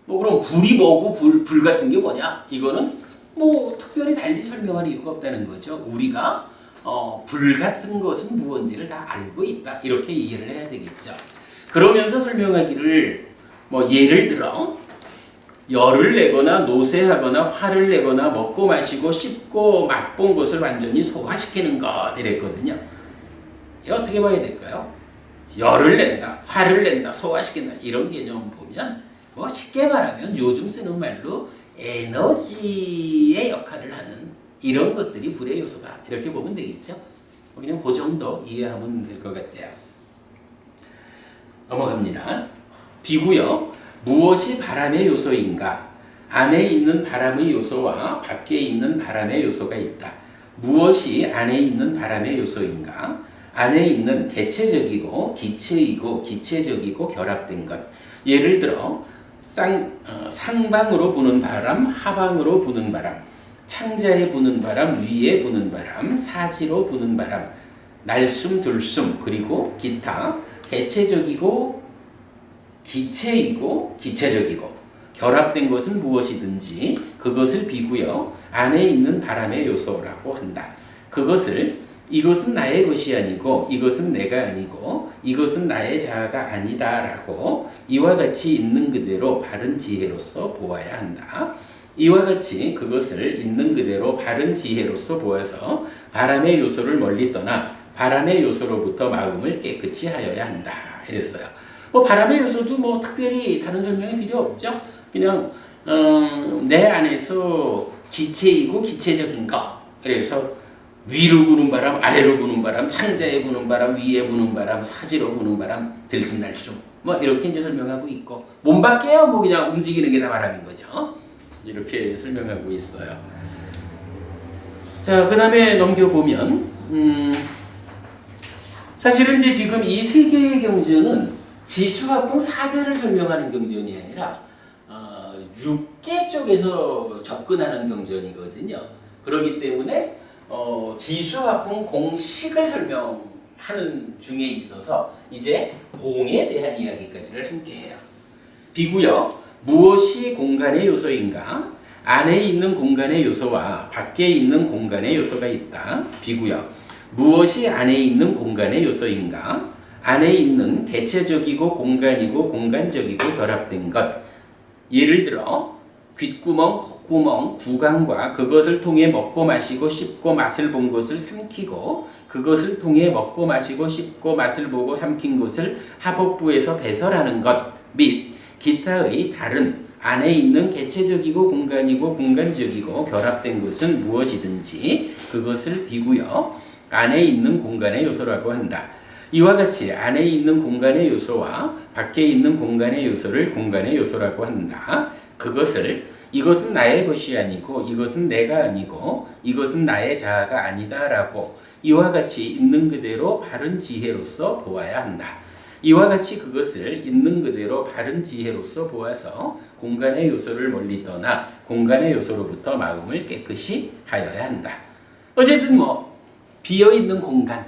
뭐 그럼 불이 뭐고 불 같은 게 뭐냐? 이거는 뭐 특별히 달리 설명할 이유가 없다는 거죠. 우리가 불 같은 것은 무언지를 다 알고 있다. 이렇게 이해를 해야 되겠죠. 그러면서 설명하기를 뭐 예를 들어 열을 내거나 노쇠하거나 화를 내거나 먹고 마시고 씹고 맛본 것을 완전히 소화시키는 것 이랬거든요. 이거 어떻게 봐야 될까요? 열을 낸다, 화를 낸다, 소화시킨다 이런 개념 보면 뭐 쉽게 말하면 요즘 쓰는 말로 에너지의 역할을 하는 이런 것들이 불의 요소다. 이렇게 보면 되겠죠. 그냥 그 정도 이해하면 될 것 같아요. 넘어갑니다. 비구요. 무엇이 바람의 요소인가? 안에 있는 바람의 요소와 밖에 있는 바람의 요소가 있다. 무엇이 안에 있는 바람의 요소인가? 안에 있는 개체적이고 기체적이고 결합된 것. 예를 들어 상방으로 부는 바람, 하방으로 부는 바람, 창자에 부는 바람, 위에 부는 바람, 사지로 부는 바람, 날숨, 들숨, 그리고 기타, 개체적이고 기체이고 기체적이고 결합된 것은 무엇이든지 그것을 비구여 안에 있는 바람의 요소라고 한다. 이것은 나의 것이 아니고 이것은 내가 아니고 이것은 나의 자아가 아니다라고 이와 같이 있는 그대로 바른 지혜로서 보아야 한다. 이와 같이 그것을 있는 그대로 바른 지혜로서 보아서 바람의 요소를 멀리 떠나 바람의 요소로부터 마음을 깨끗이 하여야 한다. 이랬어요. 바람의 요소도 특별히 다른 설명이 필요 없죠. 그냥 내 안에서 기체이고 기체적인 거. 그래서 위로 부는 바람, 아래로 부는 바람, 창자에 부는 바람, 위에 부는 바람, 사지로 부는 바람, 들숨날숨. 이렇게 이제 설명하고 있고 몸 밖에요. 그냥 움직이는 게 다 바람인 거죠. 이렇게 설명하고 있어요. 자, 그 다음에 넘겨보면 사실은 이제 지금 이 세 개의 경전은 지수화풍 4대를 설명하는 경전이 아니라 6개 쪽에서 접근하는 경전이거든요. 그렇기 때문에 지수화풍 공식을 설명하는 중에 있어서 이제 공에 대한 이야기까지를 함께 해요. 비구여 무엇이 공간의 요소인가? 안에 있는 공간의 요소와 밖에 있는 공간의 요소가 있다. 비구여 무엇이 안에 있는 공간의 요소인가? 안에 있는 개체적이고 공간이고 공간적이고 결합된 것. 예를 들어 귓구멍, 콧구멍, 구강과 그것을 통해 먹고 마시고 씹고 맛을 본 것을 삼키고 그것을 통해 먹고 마시고 씹고 맛을 보고 삼킨 것을 하복부에서 배설하는 것 및 기타의 다른 안에 있는 개체적이고 공간이고 공간적이고 결합된 것은 무엇이든지 그것을 비구여 안에 있는 공간의 요소라고 한다. 이와 같이 안에 있는 공간의 요소와 밖에 있는 공간의 요소를 공간의 요소라고 한다. 이것은 나의 것이 아니고 이것은 내가 아니고 이것은 나의 자아가 아니다라고 이와 같이 있는 그대로 바른 지혜로서 보아야 한다. 이와 같이 그것을 있는 그대로 바른 지혜로서 보아서 공간의 요소를 멀리 떠나 공간의 요소로부터 마음을 깨끗이 하여야 한다. 어쨌든 비어있는 공간,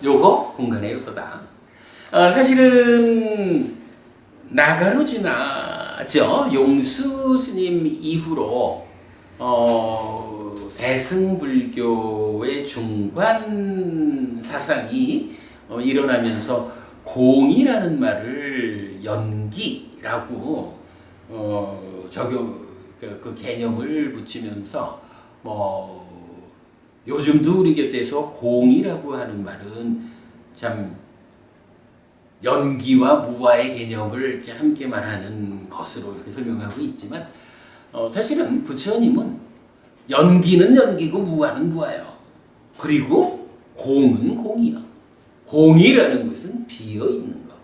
요거 공간의 요소다. 사실은 나가루지나죠. 용수 스님 이후로 대승불교의 중관 사상이 일어나면서 공이라는 말을 연기라고 그 개념을 붙이면서 요즘도 우리 곁에서 공이라고 하는 말은 참 연기와 무와의 개념을 이렇게 함께 말하는 것으로 이렇게 설명하고 있지만 사실은 부처님은 연기는 연기고 무와는 무와요. 그리고 공은 공이요. 공이라는 것은 비어있는 것,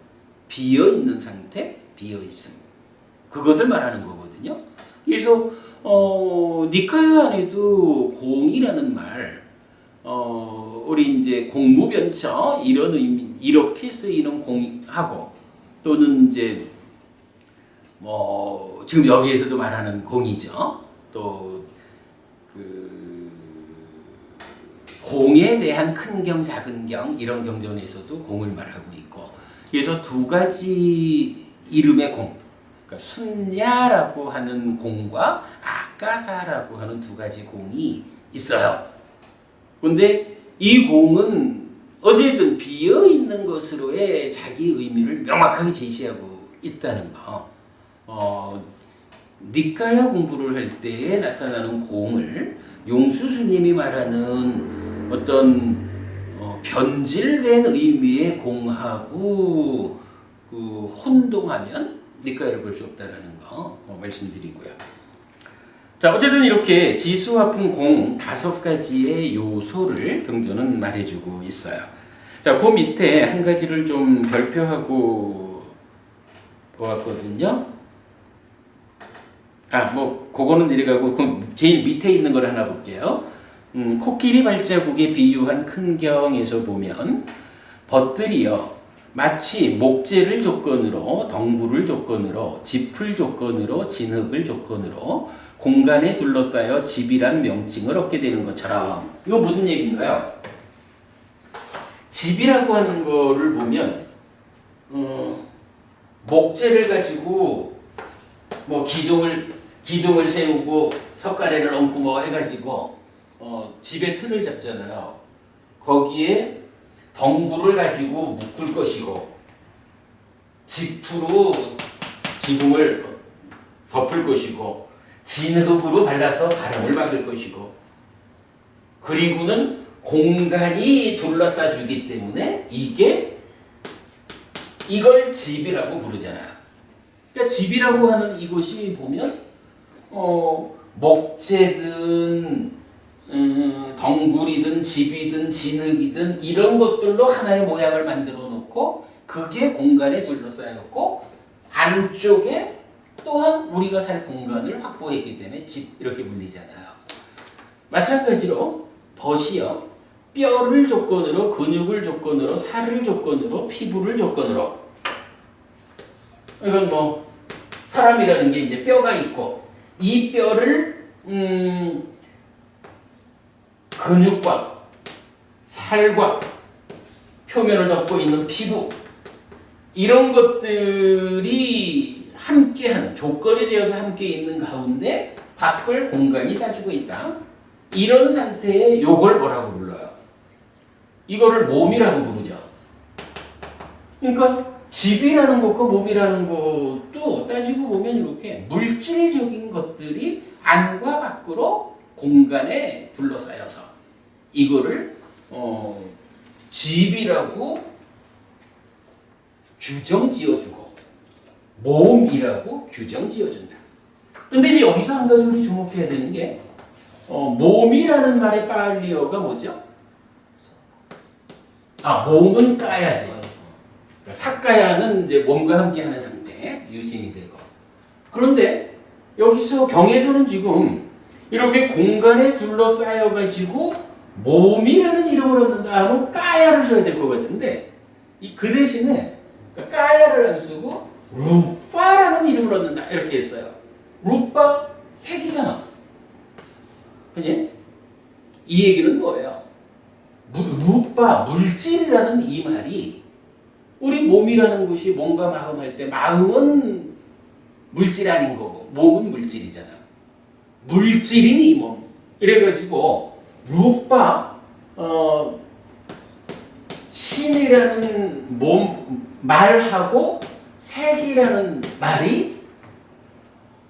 비어있는 상태, 비어있음. 그것을 말하는 거거든요. 그래서 니카야 안에도 공이라는 말, 우리 이제 공무변처 이런 의미, 이렇게 쓰이는 공하고 또는 이제 지금 여기에서도 말하는 공이죠. 또 공에 대한 큰 경, 작은 경 이런 경전에서도 공을 말하고 있고 그래서 두 가지 이름의 공, 그러니까 순야라고 하는 공과 아까사라고 하는 두 가지 공이 있어요. 그런데 이 공은 어쨌든 비어 있는 것으로의 자기 의미를 명확하게 제시하고 있다는 거. 니카야 공부를 할 때에 나타나는 공을 용수 스님이 말하는 어떤 변질된 의미의 공하고 혼동하면 니카야를 볼 수 없다라는 거 말씀드리고요. 자, 어쨌든 이렇게 지수화풍 공 5가지의 요소를 경전은 말해주고 있어요. 자, 그 밑에 한 가지를 좀 별표하고 보았거든요. 그거는 내려가고 제일 밑에 있는 걸 하나 볼게요. 코끼리 발자국에 비유한 큰 경에서 보면 벗들이여 마치 목재를 조건으로 덩굴을 조건으로 짚을 조건으로 진흙을 조건으로 공간에 둘러싸여 집이란 명칭을 얻게 되는 것처럼 이거 무슨 얘기인가요? 집이라고 하는 거를 보면 목재를 가지고 뭐 기둥을 세우고 석가래를 얹고 뭐 해가지고 집의 틀을 잡잖아요. 거기에 덩굴을 가지고 묶을 것이고 지프로 기둥을 덮을 것이고 진흙으로 발라서 바람을 막을 것이고 그리고는 공간이 둘러싸 주기 때문에 이걸 집이라고 부르잖아요. 그러니까 집이라고 하는 이것이 보면 목재든 덩굴이든 집이든 진흙이든 이런 것들로 하나의 모양을 만들어 놓고 그게 공간에 둘러싸였고 안쪽에 또한 우리가 살 공간을 확보했기 때문에 집 이렇게 불리잖아요. 마찬가지로 벗이요. 뼈를 조건으로 근육을 조건으로 살을 조건으로 피부를 조건으로 이건 뭐 사람이라는 게 이제 뼈가 있고 이 뼈를 근육과 살과 표면을 덮고 있는 피부 이런 것들이 함께하는 조건이 되어서 함께 있는 가운데 밖을 공간이 싸주고 있다. 이런 상태에 요걸 뭐라고 불러요? 이거를 몸이라고 부르죠. 그러니까 집이라는 것과 몸이라는 것도 따지고 보면 이렇게 물질적인 것들이 안과 밖으로 공간에 둘러싸여서 이거를 집이라고 규정 지어주고 몸이라고 규정 지어준다. 근데 이제 여기서 한 가지 우리 주목해야 되는 게 몸이라는 말의 빨리어가 뭐죠? 몸은 까야지. 그러니까 삭까야는 이제 몸과 함께하는 상태, 유신이 되고. 그런데 여기서 경에서는 지금 이렇게 공간에 둘러싸여가지고 몸이라는 이름을 얻는다 하면 까야를 써야 될 것 같은데 그 대신에 까야를 안 쓰고 루파라는 이름을 얻는다 이렇게 했어요. 루파 색이잖아. 그지? 이 얘기는 뭐예요? 루파 물질이라는 이 말이 우리 몸이라는 것이 몸과 마음 할 때 마음은 물질 아닌 거고 몸은 물질이잖아. 물질인 이 몸. 이래가지고 루파 신이라는 몸 말하고 색이라는 말이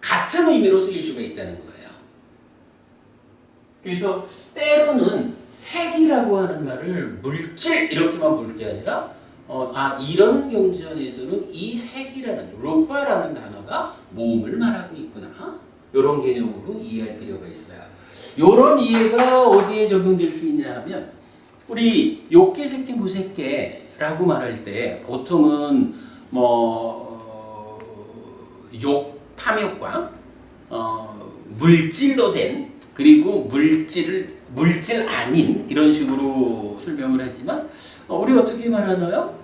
같은 의미로 쓰일 수가 있다는 거예요. 그래서 때로는 색이라고 하는 말을 물질 이렇게만 볼 게 아니라 이런 경전에서는 이 색이라는 루파라는 단어가 몸을 말하고 있구나. 이런 개념으로 이해할 필요가 있어요. 이런 이해가 어디에 적용될 수 있냐 하면 우리 욕계, 색계, 무색계라고 말할 때 보통은 욕, 탐욕과 물질로 된 그리고 물질 아닌 이런 식으로 설명을 했지만 우리 어떻게 말하나요?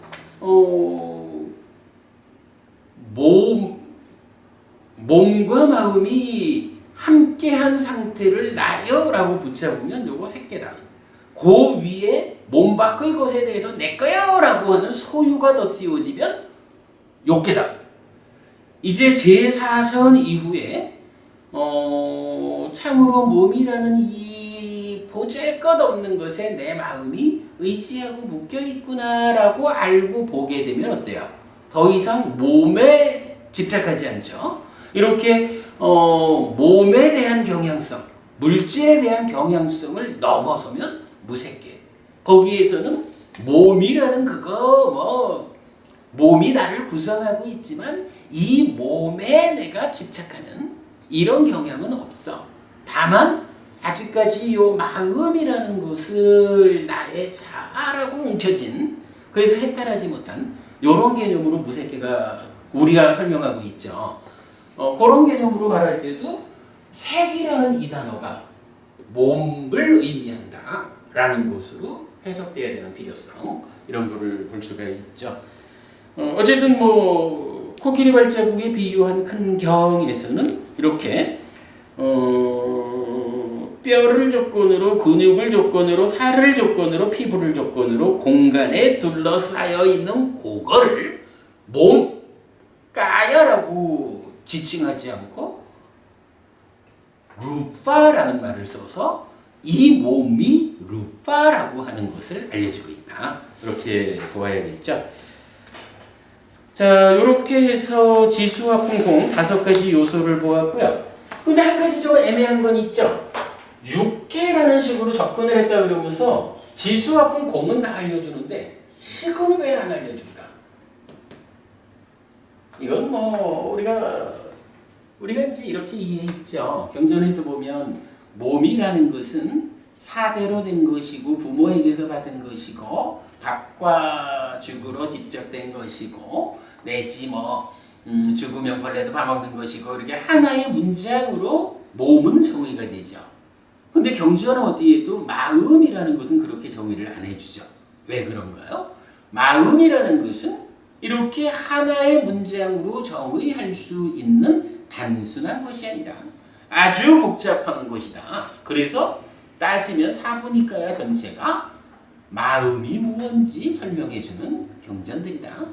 몸과 마음이 함께한 상태를 나여라고 붙잡으면 요거 색계다. 그 위에 몸 밖의 것에 대해서 내 거요라고 하는 소유가 덧씌워지면 욕계다. 이제 제4선 이후에 참으로 몸이라는 이 보잘것없는 것에 내 마음이 의지하고 묶여있구나라고 알고 보게 되면 어때요? 더 이상 몸에 집착하지 않죠. 이렇게 몸에 대한 경향성, 물질에 대한 경향성을 넘어서면 무색계. 거기에서는 몸이라는 몸이 나를 구성하고 있지만 이 몸에 내가 집착하는 이런 경향은 없어. 다만 아직까지 이 마음이라는 것을 나의 자아라고 뭉쳐진 그래서 해탈하지 못한 이런 개념으로 무색계가 우리가 설명하고 있죠. 그런 개념으로 말할 때도 색이라는 이 단어가 몸을 의미한다라는 것으로 해석돼야 되는 필요성 이런 거를 볼 수가 있죠. 어쨌든 코끼리 발자국에 비유한 큰 경에서는 이렇게 뼈 뼈를 조건으로, 근육을 조건으로, 살을 조건으로, 피부를 조건으로 공간에 둘러싸여 있는 그거를 몸가야라고 지칭하지 않고 루파라는 말을 써서 이 몸이 루파라고 하는 것을 알려주고 있다. 이렇게 보아야겠죠. 자, 이렇게 해서 지수, 화풍, 공 5가지 요소를 보았고요. 근데 한 가지 좀 애매한 건 있죠. 육해라는 식으로 접근을 했다 그러면서 지수, 화풍, 공은 다 알려주는데 식은 왜 안 알려줄까? 이건 뭐 우리가 이제 이렇게 이해했죠. 경전에서 보면 몸이라는 것은 사대로 된 것이고 부모에게서 받은 것이고 밥과 죽으로 직접 된 것이고 내지 뭐 죽으면 벌레도 파먹는 것이고 이렇게 하나의 문장으로 몸은 정의가 되죠. 근데 경전은 어떻게 해도 마음이라는 것은 그렇게 정의를 안 해주죠. 왜 그런가요? 마음이라는 것은 이렇게 하나의 문장으로 정의할 수 있는 단순한 것이 아니라 아주 복잡한 것이다. 그래서 따지면 사부니까야 전체가 마음이 무언지 설명해주는 경전들이다.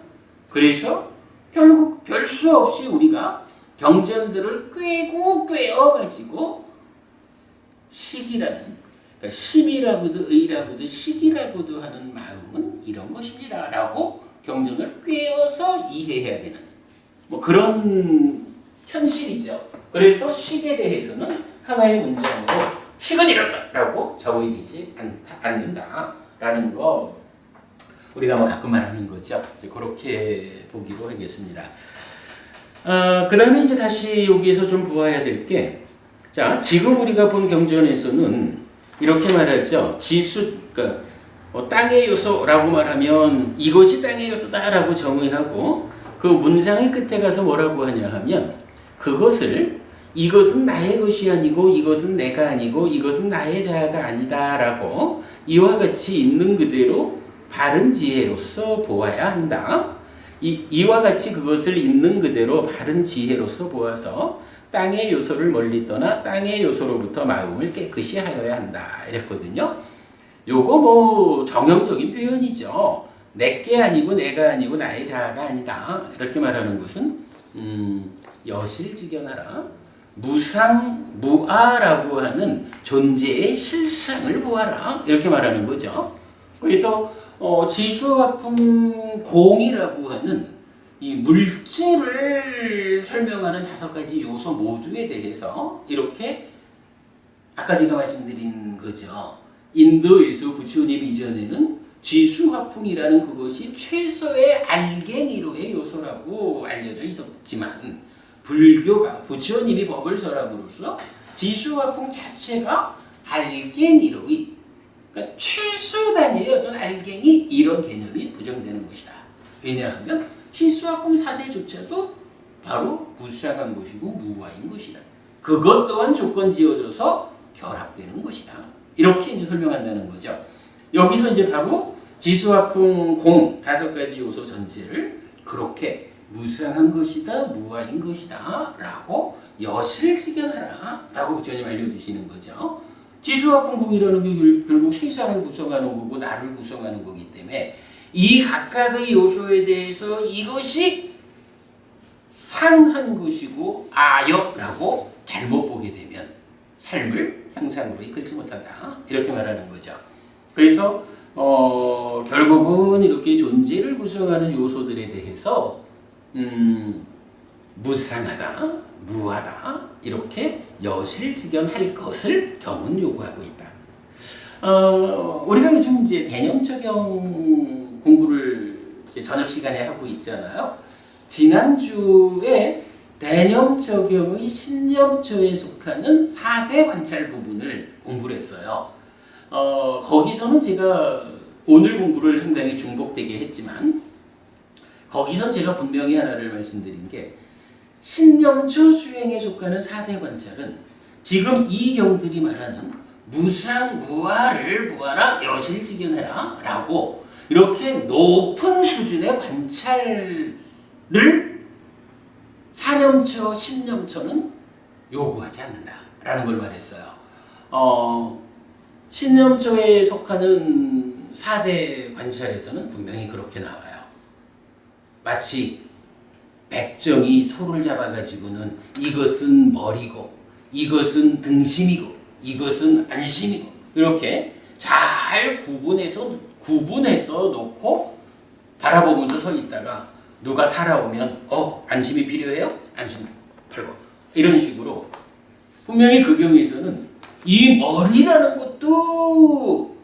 그래서 결국 별 수 없이 우리가 경전들을 꿰고 꿰어가지고 식이라는, 그러니까 심이라고도 의라고도 식이라고도 하는 마음은 이런 것입니다 라고 경전을 꿰어서 이해해야 되는 뭐 그런 현실이죠. 그래서 식에 대해서는 하나의 문장으로 식은 이렇다라고 적어지지 않는다라는 거 우리가 뭐 가끔 말하는 거죠. 이제 그렇게 보기로 하겠습니다. 그 다음에 이제 다시 여기에서 좀 보아야 될 게, 자, 지금 우리가 본 경전에서는 이렇게 말하죠. 지수, 그러니까 땅의 요소라고 말하면 이것이 땅의 요소다라고 정의하고 그 문장의 끝에 가서 뭐라고 하냐 하면 이것은 나의 것이 아니고 이것은 내가 아니고 이것은 나의 자아가 아니다라고 이와 같이 있는 그대로 바른 지혜로서 보아야 한다. 이와 같이 그것을 있는 그대로 바른 지혜로서 보아서 땅의 요소를 멀리 떠나 땅의 요소로부터 마음을 깨끗이 하여야 한다. 이랬거든요. 요거 뭐 정형적인 표현이죠. 내게 아니고 내가 아니고 나의 자아가 아니다. 이렇게 말하는 것은 여실직연하라. 무상무아라고 하는 존재의 실상을 보아라. 이렇게 말하는 거죠. 그래서 지수화풍 공이라고 하는 이 물질을 설명하는 5가지 요소 모두에 대해서 이렇게 아까 제가 말씀드린 거죠. 인도에서 부처님 이전에는 지수화풍이라는 그것이 최소의 알갱이로의 요소라고 알려져 있었지만 불교가 부처님이 법을 설함으로써 지수화풍 자체가 알갱이로의, 그러니까 최소 단위의 어떤 알갱이 이런 개념이 부정되는 것이다. 왜냐하면 지수화풍 4대조차도 바로 무상한 것이고 무아인 것이다. 그것 또한 조건 지어져서 결합되는 것이다. 이렇게 이제 설명한다는 거죠. 여기서 이제 바로 지수화풍 공 5가지 요소 전체를 그렇게 무상한 것이다, 무아인 것이다 라고 여실직연하라 라고 부처님 알려주시는 거죠. 지수화풍 공이라는 게 결국 세상을 구성하는 거고 나를 구성하는 거기 때문에 이 각각의 요소에 대해서 이것이 상한 것이고 아역라고 잘못 보게 되면 삶을 향상으로 이끌지 못한다. 이렇게 말하는 거죠. 그래서 결국은 이렇게 존재를 구성하는 요소들에 대해서 무상하다, 무하다 이렇게 여실직연할 것을 경은 요구하고 있다. 우리가 요즘 이제 대념적용 공부를 이제 저녁 시간에 하고 있잖아요. 지난주에 대념적용의 신념처에 속하는 4대 관찰 부분을 공부를 했어요. 거기서는 제가 오늘 공부를 상당히 중복되게 했지만 거기서 제가 분명히 하나를 말씀드린 게 신념처 수행에 속하는 4대 관찰은 지금 이 경들이 말하는 무상무아를 보아라 여실직연해라 라고 이렇게 높은 수준의 관찰을 사념처, 신념처는 요구하지 않는다라는 걸 말했어요. 신념조에 속하는 4대 관찰에서는 분명히 그렇게 나와요. 마치 백정이 소를 잡아가지고는 이것은 머리고 이것은 등심이고 이것은 안심이고 이렇게 잘 구분해서 놓고 바라보면서 서 있다가 누가 살아오면 안심이 필요해요? 안심 팔고 이런 식으로 분명히 그 경우에서는 이 머리라는 것도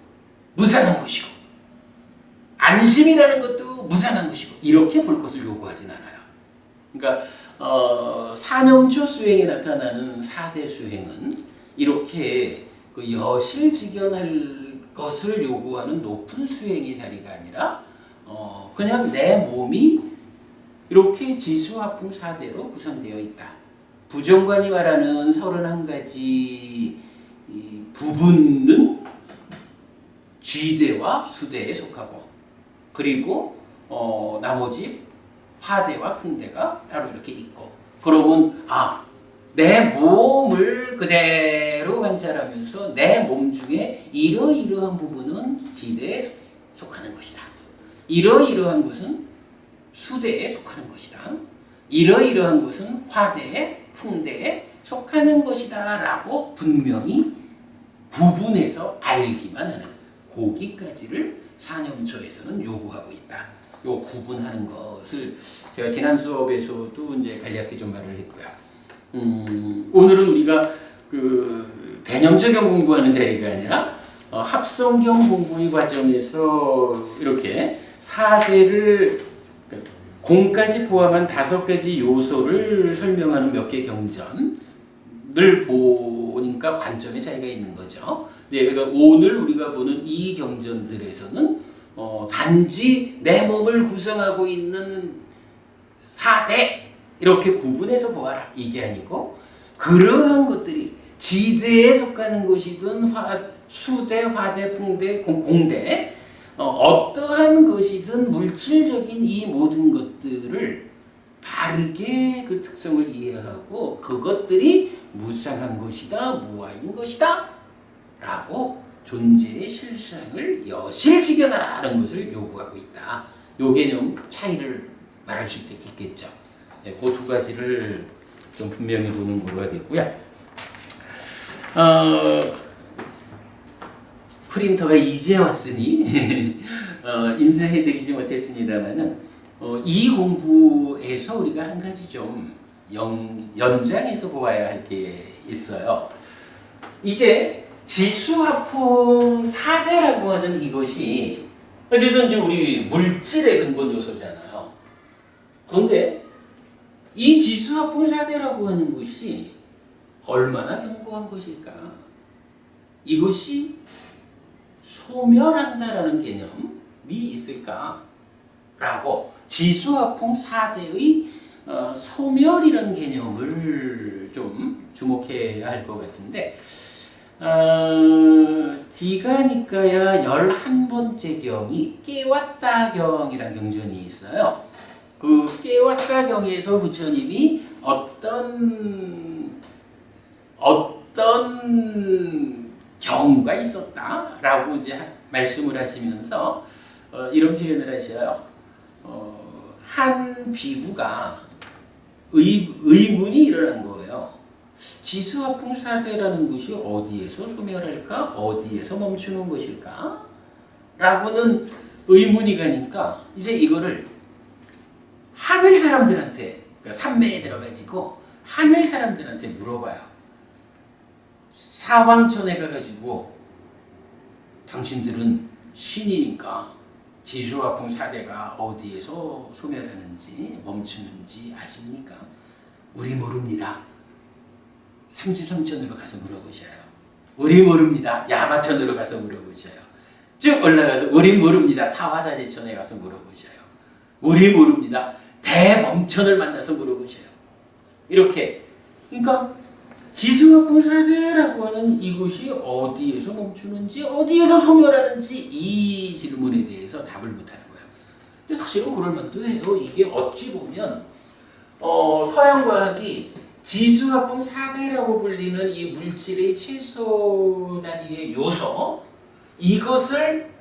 무상한 것이고 안심이라는 것도 무상한 것이고 이렇게 볼 것을 요구하진 않아요. 그러니까 사념초 수행에 나타나는 4대 수행은 이렇게 그 여실직연할 것을 요구하는 높은 수행의 자리가 아니라 그냥 내 몸이 이렇게 지수화풍 4대로 구성되어 있다. 부정관이 말하는 31가지 부분은 쥐대와 수대에 속하고 그리고 나머지 화대와 풍대가 따로 이렇게 있고 그러면 내 몸을 그대로 관찰하면서 내 몸 중에 이러이러한 부분은 지대에 속하는 것이다. 이러이러한 것은 수대에 속하는 것이다. 이러이러한 것은 화대에 풍대에 속하는 것이다 라고 분명히 구분해서 알기만 하는 거기까지를 사념초에서는 요구하고 있다. 요 구분하는 것을 제가 지난 수업에서도 이제 간략히 좀 말을 했고요. 오늘은 우리가 그 대념적용 공부하는 자리가 아니라 합성경 공부의 과정에서 이렇게 4대를 공까지 포함한 5가지 요소를 설명하는 몇 개 경전을 보니까 관점의 차이가 있는 거죠. 네, 그러니까 오늘 우리가 보는 이 경전들에서는 단지 내 몸을 구성하고 있는 4대 이렇게 구분해서 보아라 이게 아니고 그러한 것들이 지대에 속하는 것이든 수대, 화대, 풍대, 공대 어떠한 것이든 물질적인 이 모든 것들을 바르게 그 특성을 이해하고 그것들이 무상한 것이다, 무아인 것이다 라고 존재의 실상을 여실직연하라는 것을 요구하고 있다. 요 개념 차이를 말할 수 있겠죠. 네, 그 2가지를 좀 분명히 보는 걸로 하겠고요. 프린터가 이제 왔으니 인사해드리지 못했습니다만은 이 공부에서 우리가 한 가지 좀 연장해서 보아야 할 게 있어요. 이제 지수화풍 4대라고 하는 이것이 어쨌든 이제 우리 물질의 근본 요소잖아요. 그런데 이 지수화풍 4대라고 하는 것이 얼마나 견고한 것일까? 이것이 소멸한다라는 개념이 있을까? 라고 지수화풍 4대의 소멸이라는 개념을 좀 주목해야 할 것 같은데 디가니까야 11번째 경이 깨왔다 경이라는 경전이 있어요. 그 깨왔다 경에서 부처님이 어떤 경우가 있었다라고 이제 말씀을 하시면서 이런 표현을 하셔요. 한 비구가 의문이 일어난 거예요. 지수화풍 4대라는 것이 어디에서 소멸할까? 어디에서 멈추는 것일까? 라고는 의문이 가니까 이제 이거를 하늘 사람들한테 그러니까 삼매에 들어가지고 하늘 사람들한테 물어봐요. 사왕천에 가가지고 당신들은 신이니까 지수화풍 4대가 어디에서 소멸하는지 멈추는지 아십니까? 우리 모릅니다. 33천으로 가서 물어보셔요. 우리 모릅니다. 야마천으로 가서 물어보셔요. 쭉 올라가서 우리 모릅니다. 타화자재천에 가서 물어보셔요. 우리 모릅니다. 대범천을 만나서 물어보셔요. 이렇게 그러니까 지수화풍 4대라고 하는 이것이 어디에서 멈추는지 어디에서 소멸하는지 이 질문에 대해서 답을 못하는 거예요. 근데 사실은 그럴만도 해요. 이게 어찌 보면 서양 과학이 지수화풍 4대라고 불리는 이 물질의 최소 단위의 요소, 이것을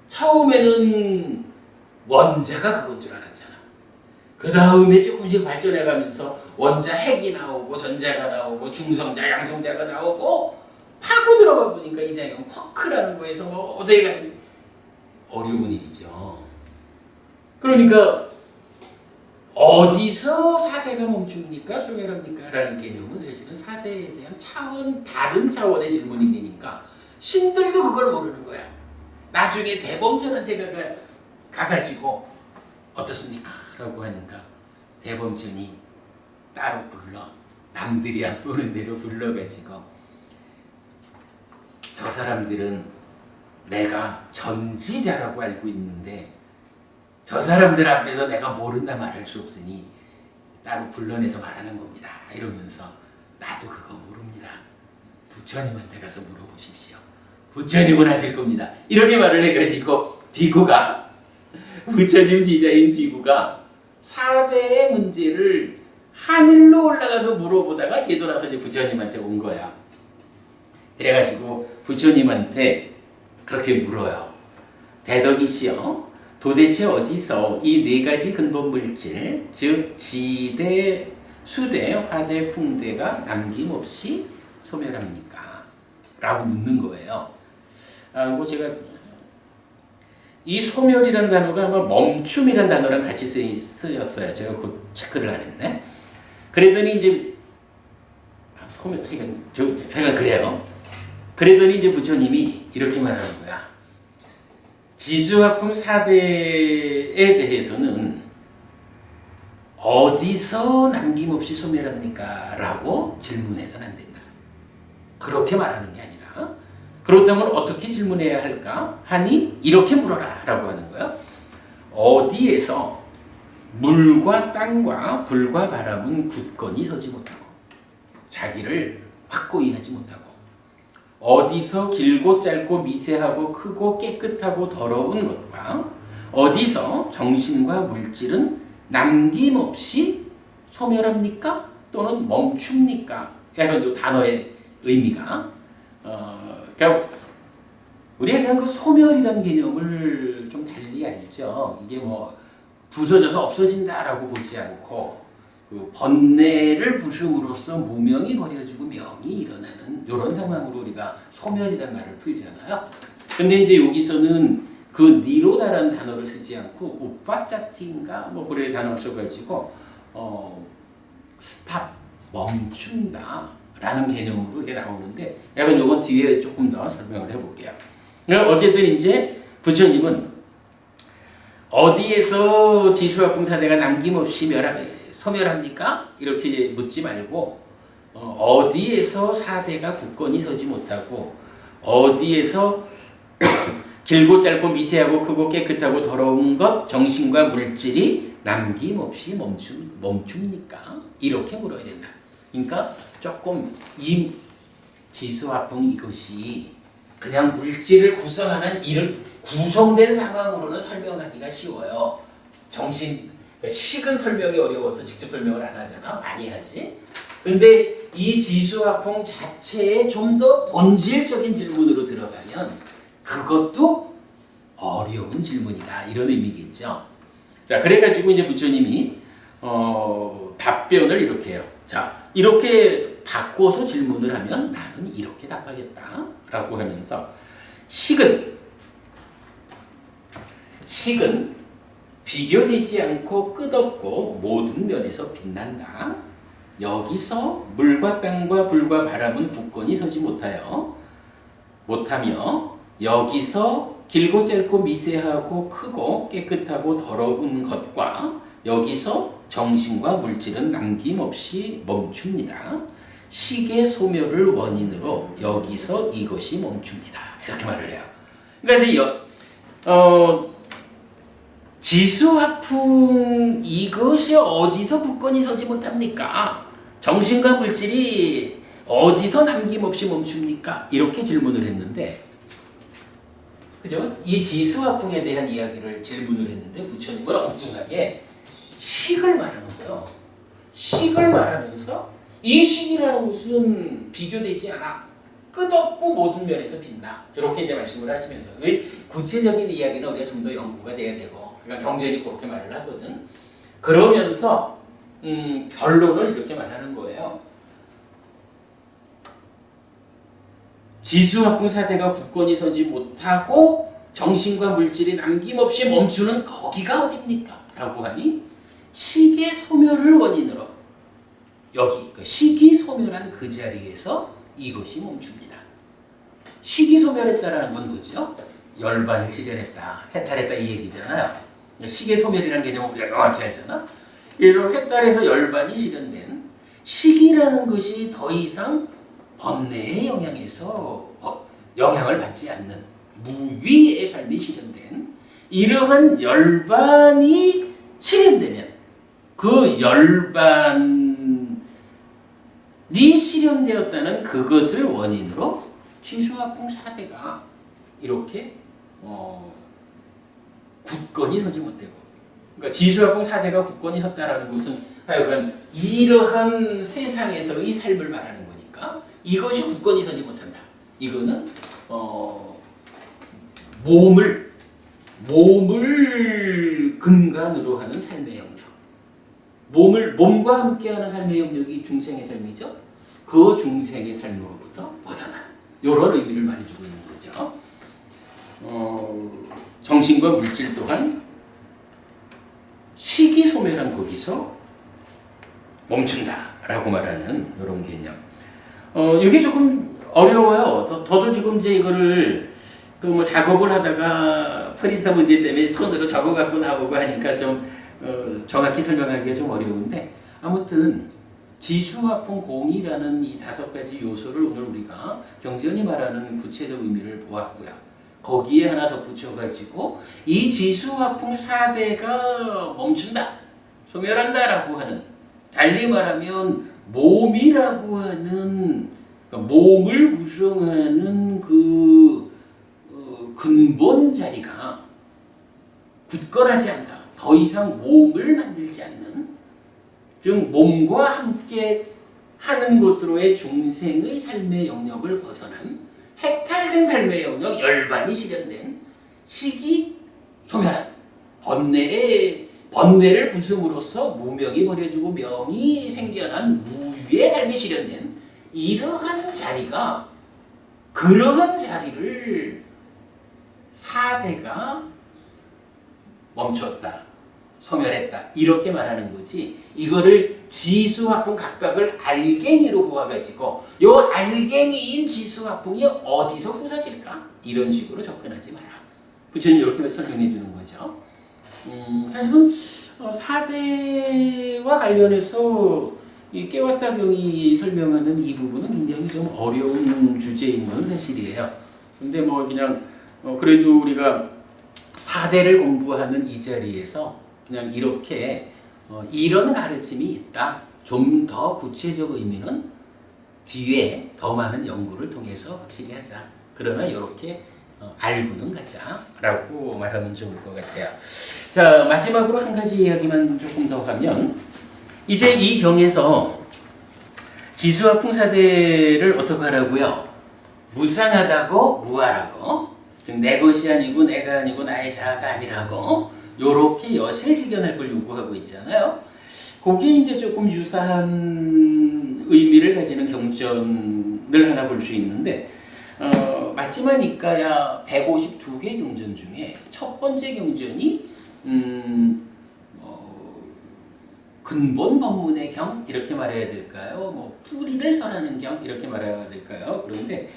처음에는 원자가 그건 줄 알았잖아. 그 다음에 조금씩 발전해가면서 원자 핵이 나오고 전자가 나오고 중성자, 양성자가 나오고 파고 들어가 보니까 이 작용 쿼크라는 거에서 뭐 어디에 가는 어려운 일이죠. 그러니까 어디서 4대가 멈춥니까? 소멸합니까? 라는 개념은 사실은 4대에 대한 다른 차원의 질문이 되니까 신들도 그걸 모르는 거야. 나중에 대범전한테 가가지고 어떻습니까? 라고 하니까 대범전이 따로 불러, 남들이 안 보는 대로 불러가지고 저 사람들은 내가 전지자라고 알고 있는데 저 사람들 앞에서 내가 모른다 말할 수 없으니 따로 불러내서 말하는 겁니다. 이러면서 나도 그거 모릅니다. 부처님한테 가서 물어보십시오. 부처님은 하실 겁니다. 이렇게 말을 해가지고 비구가, 부처님 지자인 비구가 4대의 문제를 하늘로 올라가서 물어보다가 되돌아서 이제 부처님한테 온 거야. 그래가지고 부처님한테 그렇게 물어요. 대덕이시여, 도대체 어디서 이 네 가지 근본 물질, 즉 지대, 수대, 화대, 풍대가 남김없이 소멸합니까? 라고 묻는 거예요. 뭐 제가 이 소멸이란 단어가 아마 멈춤이란 단어랑 같이 쓰였어요. 제가 그 체크를 안 했네. 그랬더니 이제 소멸, 하여간 그래요. 그랬더니 이제 부처님이 이렇게 말하는 거야. 지수화풍 4대에 대해서는 어디서 남김없이 소멸합니까? 라고 질문해서는 안 된다. 그렇게 말하는 게 아니라, 그렇다면 어떻게 질문해야 할까? 하니 이렇게 물어라 라고 하는 거야. 어디에서 물과 땅과 불과 바람은 굳건히 서지 못하고 자기를 확고히 하지 못하고, 어디서 길고 짧고 미세하고 크고 깨끗하고 더러운 것과 어디서 정신과 물질은 남김없이 소멸합니까? 또는 멈춥니까? 이런 이 단어의 의미가 그러니까 우리가 그냥 그 소멸이라는 개념을 좀 달리 알죠. 이게 뭐 부서져서 없어진다라고 보지 않고 그 번뇌를 부숨으로써 무명이 버려지고 명이 일어나는 이런 상황으로 우리가 소멸이라는 말을 풀잖아요. 근데 이제 여기서는 그 니로다라는 단어를 쓰지 않고 우파짜티인가 뭐 그래 단어를 써가지고 스탑, 멈춘다라는 개념으로 이게 나오는데 약간 요건 뒤에 조금 더 설명을 해볼게요. 어쨌든 이제 부처님은 어디에서 지수화풍 4대가 남김없이 소멸합니까? 이렇게 묻지 말고 어디에서 4대가 굳건히 서지 못하고 어디에서 길고 짧고 미세하고 크고 깨끗하고 더러운 것 정신과 물질이 남김없이 멈춥니까? 이렇게 물어야 된다. 그러니까 조금 이 지수화풍 이것이 그냥 물질을 구성하는 구성된 상황으로는 설명하기가 쉬워요. 식은 설명이 어려워서 직접 설명을 안 하잖아. 많이 하지. 근데 이 지수화풍 자체에 좀 더 본질적인 질문으로 들어가면 그것도 어려운 질문이다. 이런 의미겠죠. 자, 그래가지고 이제 부처님이 답변을 이렇게 해요. 자, 이렇게 바꿔서 질문을 하면 나는 이렇게 답하겠다. 라고 하면서 식은 비교되지 않고 끝없고 모든 면에서 빛난다. 여기서 물과 땅과 불과 바람은 굳건히 서지 못하며 여기서 길고 짧고 미세하고 크고 깨끗하고 더러운 것과 여기서 정신과 물질은 남김없이 멈춥니다. 식의 소멸을 원인으로 여기서 이것이 멈춥니다. 이렇게 말을 해요. 그러니까 이제 지수화풍 이것이 어디서 굳건히 서지 못합니까? 정신과 물질이 어디서 남김없이 멈춥니까? 이렇게 질문을 했는데, 그죠? 이 지수화풍에 대한 이야기를 질문을 했는데 부처님은 엉뚱하게 식을 말하는 거예요. 식을 말하면서 이 시기라는 것은 비교되지 않아. 끝없고 모든 면에서 빛나. 이렇게 이제 말씀을 하시면서 구체적인 이야기는 우리가 좀 더 연구가 돼야 되고, 그러니까 경전이 그렇게 말을 하거든. 그러면서 결론을 이렇게 말하는 거예요. 지수화풍사대가 굳건히 서지 못하고 정신과 물질이 남김없이 멈추는 거기가 어딥니까? 라고 하니 시계 소멸을 원인으로 여기 시기 소멸한 그 자리에서 이것이 멈춥니다. 시기 소멸했다라는 건 뭐죠? 열반을 실현했다, 해탈했다 이 얘기잖아요. 시계 소멸이라는 개념을 우리가 명확히 알잖아. 이로 해탈해서 열반이 실현된 시기라는 것이 더 이상 번뇌의 영향에서 영향을 받지 않는 무위의 삶이 실현된 이러한 열반이 실현되면 그 열반이 실현되었다는 그것을 원인으로 지수화풍 사대가 이렇게 굳건히 서지 못되고, 그러니까 지수화풍 사대가 굳건히 섰다라는 것은 하여간 이러한 세상에서의 삶을 말하는 거니까 이것이 굳건히 서지 못한다. 이거는 몸을 근간으로 하는 삶의 영역, 몸과 함께하는 삶의 영역이 중생의 삶이죠. 그 중생의 삶으로부터 벗어나 이런 의미를 말해주고 있는 거죠. 정신과 물질 또한 시기 소멸한 거기서 멈춘다라고 말하는 이런 개념. 이게 조금 어려워요. 저도 지금 이제 이거를 그 작업을 하다가 프린터 문제 때문에 손으로 적어갖고 나오고 하니까 좀 정확히 설명하기가 좀 어려운데, 아무튼 지수화풍 공이라는 이 5가지 요소를 오늘 우리가 경전이 말하는 구체적 의미를 보았고요. 거기에 하나 덧붙여가지고 이 지수화풍 4대가 멈춘다, 소멸한다라고 하는, 달리 말하면 몸이라고 하는, 그러니까 몸을 구성하는 그 근본 자리가 굳건하지 않다. 더 이상 몸을 만들지 않는, 즉 몸과 함께 하는 것으로의 중생의 삶의 영역을 벗어난 해탈된 삶의 영역, 열반이 실현된 시기 소멸한 번뇌를 부숨으로써 무명이 버려지고 명이 생겨난 무위의 삶이 실현된 이러한 자리가, 그러한 자리를 4대가 멈췄다, 소멸했다 이렇게 말하는 거지. 이거를 지수화풍 각각을 알갱이로 보아가지고 요 알갱이인 지수화풍이 어디서 부서질까? 이런 식으로 접근하지 마라. 부처님 이렇게 설명해 주는 거죠. 사실은 4대와 관련해서 이 깨웠다 경이 설명하는 이 부분은 굉장히 좀 어려운 주제인 건 사실이에요. 근데 뭐 그냥 그래도 우리가 4대를 공부하는 이 자리에서 그냥 이렇게 이런 가르침이 있다. 좀 더 구체적 의미는 뒤에 더 많은 연구를 통해서 확실히 하자. 그러나 이렇게 알고는 가자라고 말하면 좋을 것 같아요. 자, 마지막으로 한 가지 이야기만 조금 더 하면, 이제 이 경에서 지수와 풍사대를 어떻게 하라고요? 무상하다고 무하라고, 즉 내 것이 아니고 내가 아니고 나의 자아가 아니라고 요렇게 여실직연할 걸 요구하고 있잖아요. 거기에 이제 조금 유사한 의미를 가지는 경전을 하나 볼 수 있는데, 마지막이니까야 152개 경전 중에 첫 번째 경전이 근본 법문의 경 이렇게 말해야 될까요? 뭐 뿌리를 설하는 경 이렇게 말해야 될까요? 그런데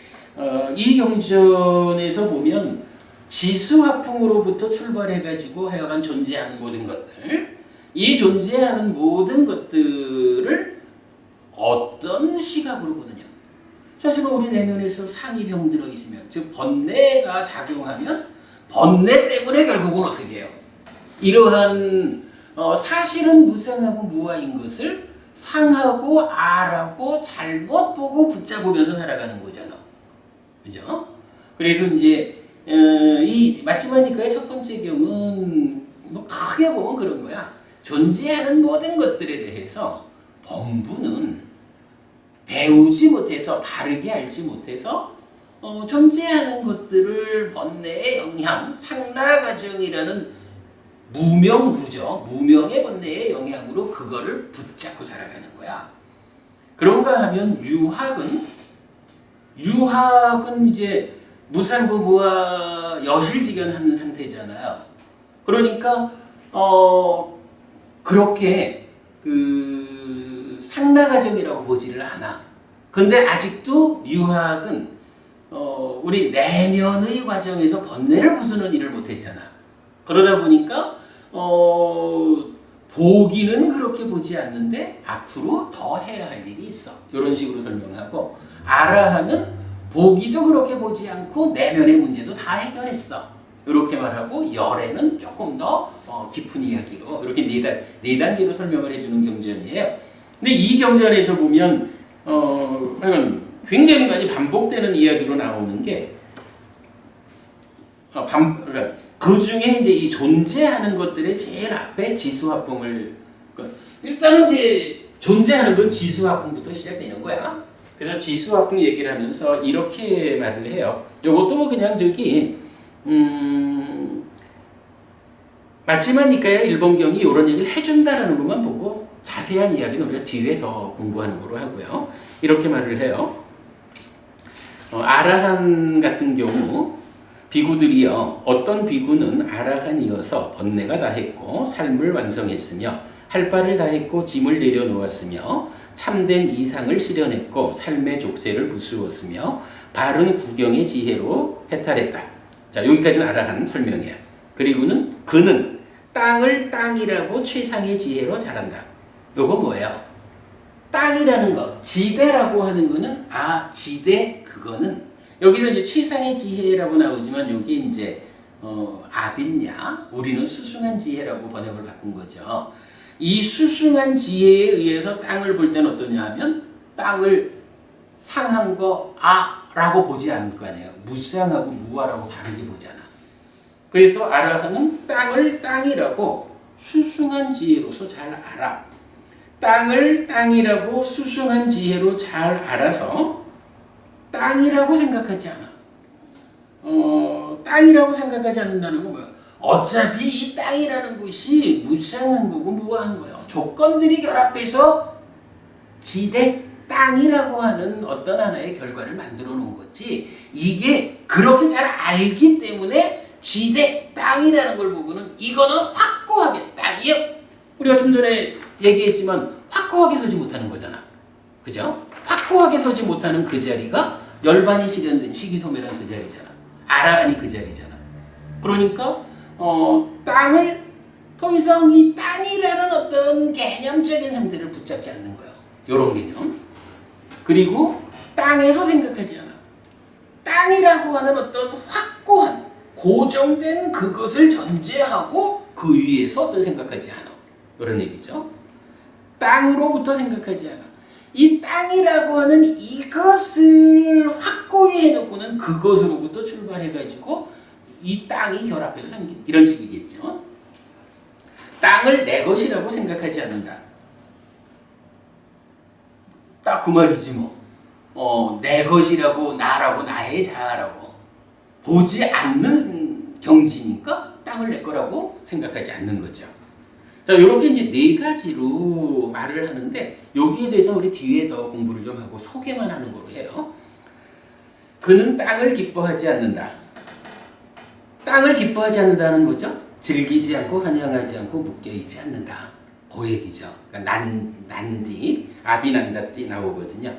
이 경전에서 보면 지수화풍으로부터 출발해가지고 하여간 존재하는 모든 것들, 이 존재하는 모든 것들을 어떤 시각으로 보느냐. 사실은 우리 내면에서 상이 병들어 있으면, 즉 번뇌가 작용하면 번뇌 때문에 결국은 어떻게 해요? 이러한 사실은 무상하고 무아인 것을 상하고 아라고 잘못 보고 붙잡으면서 살아가는 거잖아. 그죠? 그래서 이제 이 마치마니카의 첫 번째 경은 뭐 크게 보면 그런 거야. 존재하는 모든 것들에 대해서 범부는 배우지 못해서 바르게 알지 못해서 존재하는 것들을 번뇌의 영향, 상나과정이라는 무명부죠. 무명의 번뇌의 영향으로 그거를 붙잡고 살아가는 거야. 그런가 하면 유학은 이제 무산부부와 여실직연하는 상태잖아요. 그러니까 그렇게 그 상나과정이라고 보지를 않아. 근데 아직도 유학은 우리 내면의 과정에서 번뇌를 부수는 일을 못했잖아. 그러다 보니까 보기는 그렇게 보지 않는데 앞으로 더 해야 할 일이 있어. 이런 식으로 설명하고, 아라하는 보기도 그렇게 보지 않고 내면의 문제도 다 해결했어. 이렇게 말하고, 열애는 조금 더 깊은 이야기로 이렇게 네 단계로 설명을 해주는 경전이에요. 근데 이 경전에서 보면 굉장히 많이 반복되는 이야기로 나오는 게 그 중에 이제 이 존재하는 것들의 제일 앞에 지수화풍을, 일단은 이제 존재하는 건 지수화풍부터 시작되는 거야. 그래서 지수화풍 얘기를 하면서 이렇게 말을 해요. 이것도 뭐 그냥 마치마 니카야 일본경이 이런 얘기를 해준다라는 것만 보고 자세한 이야기는 우리가 뒤에 더 공부하는 거로 하고요. 이렇게 말을 해요. 아라한 같은 경우 비구들이요, 어떤 비구는 아라한이어서 번뇌가 다했고 삶을 완성했으며 할 바를 다했고 짐을 내려놓았으며 참된 이상을 실현했고 삶의 족쇄를 부수었으며 바른 구경의 지혜로 해탈했다. 자, 여기까지는 아라한 설명이야. 그리고는 그는 땅을 땅이라고 최상의 지혜로 잘한다. 요거 뭐예요? 땅이라는 거, 지대라고 하는 거는 지대, 그거는 여기서 이제 최상의 지혜라고 나오지만 여기 이제 아빈야, 우리는 수승한 지혜라고 번역을 바꾼 거죠. 이 수승한 지혜에 의해서 땅을 볼 때는 어떠냐 하면 땅을 상한 거 라고 보지 않을 거 아니에요. 무상하고 무아라고 다르게 보잖아. 그래서 아라하는 땅을 땅이라고 수승한 지혜로서 잘 알아. 땅을 땅이라고 수승한 지혜로 잘 알아서 땅이라고 생각하지 않아. 땅이라고 생각하지 않는다는 건 뭐야? 어차피 이 땅이라는 것이 무상한 거고 무아한 거예요. 조건들이 결합해서 지대 땅이라고 하는 어떤 하나의 결과를 만들어 놓은 거지. 이게 그렇게 잘 알기 때문에 지대 땅이라는 걸 보고는 이거는 확고하게 땅이요. 우리가 좀 전에 얘기했지만 확고하게 서지 못하는 거잖아. 그죠? 확고하게 서지 못하는 그 자리가 열반이 실현된 식이소멸한 그 자리잖아. 아라한이 그 자리잖아. 그러니까 땅을 더 이상 이 땅이라는 어떤 개념적인 상태를 붙잡지 않는 거예요. 이런 개념. 그리고 땅에서 생각하지 않아. 땅이라고 하는 어떤 확고한 고정된 그것을 전제하고 그 위에서 어떤 생각하지 않아. 이런 얘기죠. 땅으로부터 생각하지 않아. 이 땅이라고 하는 이것을 확고히 해놓고는 그것으로부터 출발해가지고 이 땅이 결합해서 생긴 이런 식이겠죠. 땅을 내 것이라고 생각하지 않는다. 딱 그 말이지 뭐. 내 것이라고, 나라고, 나의 자아라고 보지 않는 경지니까 땅을 내 거라고 생각하지 않는 거죠. 자, 이렇게 이제 네 가지로 말을 하는데 여기에 대해서 우리 뒤에 더 공부를 좀 하고 소개만 하는 거로 해요. 그는 땅을 기뻐하지 않는다. 땅을 기뻐하지 않는다는 뭐죠? 즐기지 않고 환영하지 않고 묶여있지 않는다. 그 얘기죠. 그러니까 난디, 아비난다띠 나오거든요.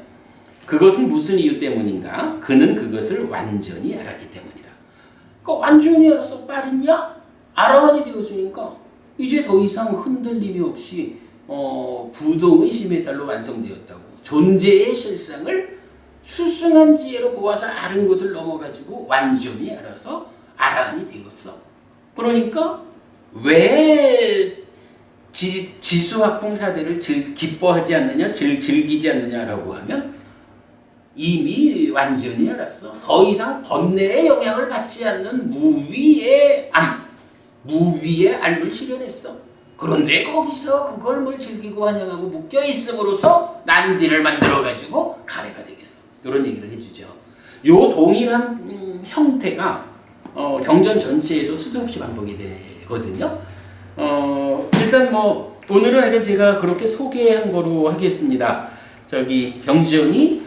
그것은 무슨 이유 때문인가? 그는 그것을 완전히 알았기 때문이다. 그러니까 완전히 알아서 빠르냐? 아라한이 되었으니까 이제 더 이상 흔들림이 없이 부동의 심에 따라 완성되었다고. 존재의 실상을 수승한 지혜로 보아서 아는 것을 넘어가지고 완전히 알아서 아라한이 되었어. 그러니까 왜 지수화풍사대를 기뻐하지 않느냐, 즐기지 않느냐라고 하면 이미 완전히 알았어. 더 이상 번뇌의 영향을 받지 않는 무위의 암을 실현했어. 그런데 거기서 그걸 뭘 즐기고 환영하고 묶여 있음으로써 난디를 만들어 가지고 가래가 되겠어. 이런 얘기를 해주죠. 요 동일한 형태가 경전 전체에서 수도 없이 반복이 되거든요. 일단 뭐 오늘은 하여간 제가 그렇게 소개한 거로 하겠습니다. 저기 경전이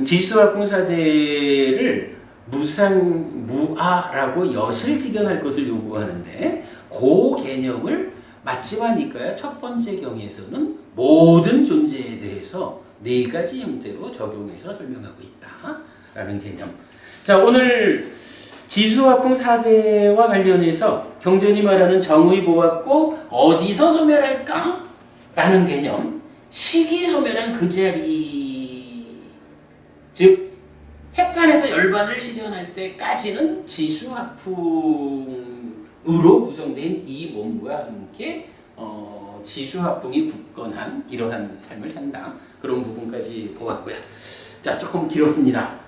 지수화풍사제를 무상무아라고 여실직연할 것을 요구하는데 그 개념을 마침 하니까요. 첫 번째 경에서는 모든 존재에 대해서 네 가지 형태로 적용해서 설명하고 있다라는 개념. 자, 오늘 지수화풍사대와 관련해서 경전이 말하는 정의 보았고 어디서 소멸할까? 라는 개념. 시기 소멸한 그 자리, 즉 핵탄에서 열반을 실현할 때까지는 지수화풍으로 구성된 이 몸과 함께 지수화풍이 굳건한 이러한 삶을 산다. 그런 부분까지 보았고요. 자, 조금 길었습니다.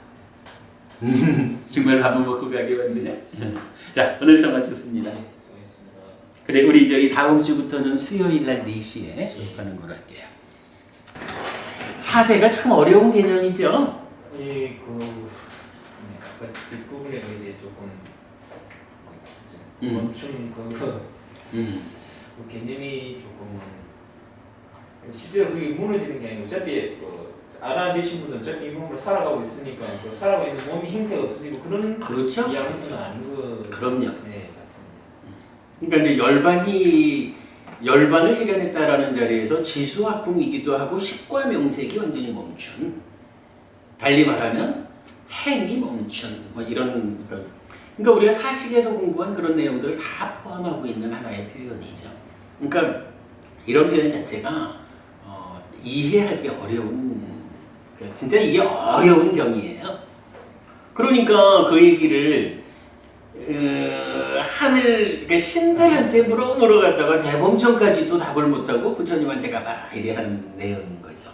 정말 밥을 먹고 가게 만드냐? 자, 오늘 수업 마쳤습니다. 그래, 우리 저희 다음 주부터는 수요일 날 4시에 수업하는 걸로 할게요. 4대가 참 어려운 개념이죠? 예, 아까 뒷부분에서 이제 조금 멈춘 그 개념이 조금은 실제로 그게 무너지는 게 아니고 어차피 알아내신 분들은 어차피 이 몸으로 살아가고 있으니까 그 살아가고 있는 몸이 형태가 없어지고 그런 그렇죠? 이야기는 아닌 거. 그럼요. 네, 같습니다. 그러니까 이제 열반을 실현했다라는 자리에서 지수화풍이기도 하고 식과 명색이 완전히 멈춘. 달리 말하면 행이 멈춘. 뭐 이런 그러니까 우리가 사식에서 공부한 그런 내용들을 다 포함하고 있는 하나의 표현이죠. 그러니까 이런 표현 자체가 이해하기 어려운, 진짜 이게 어려운 경이에요. 그러니까 그 얘기를 그러니까 신들한테 물어갔다가 대범청까지도 답을 못하고 부처님한테 가봐라 이래 하는 내용인 거죠.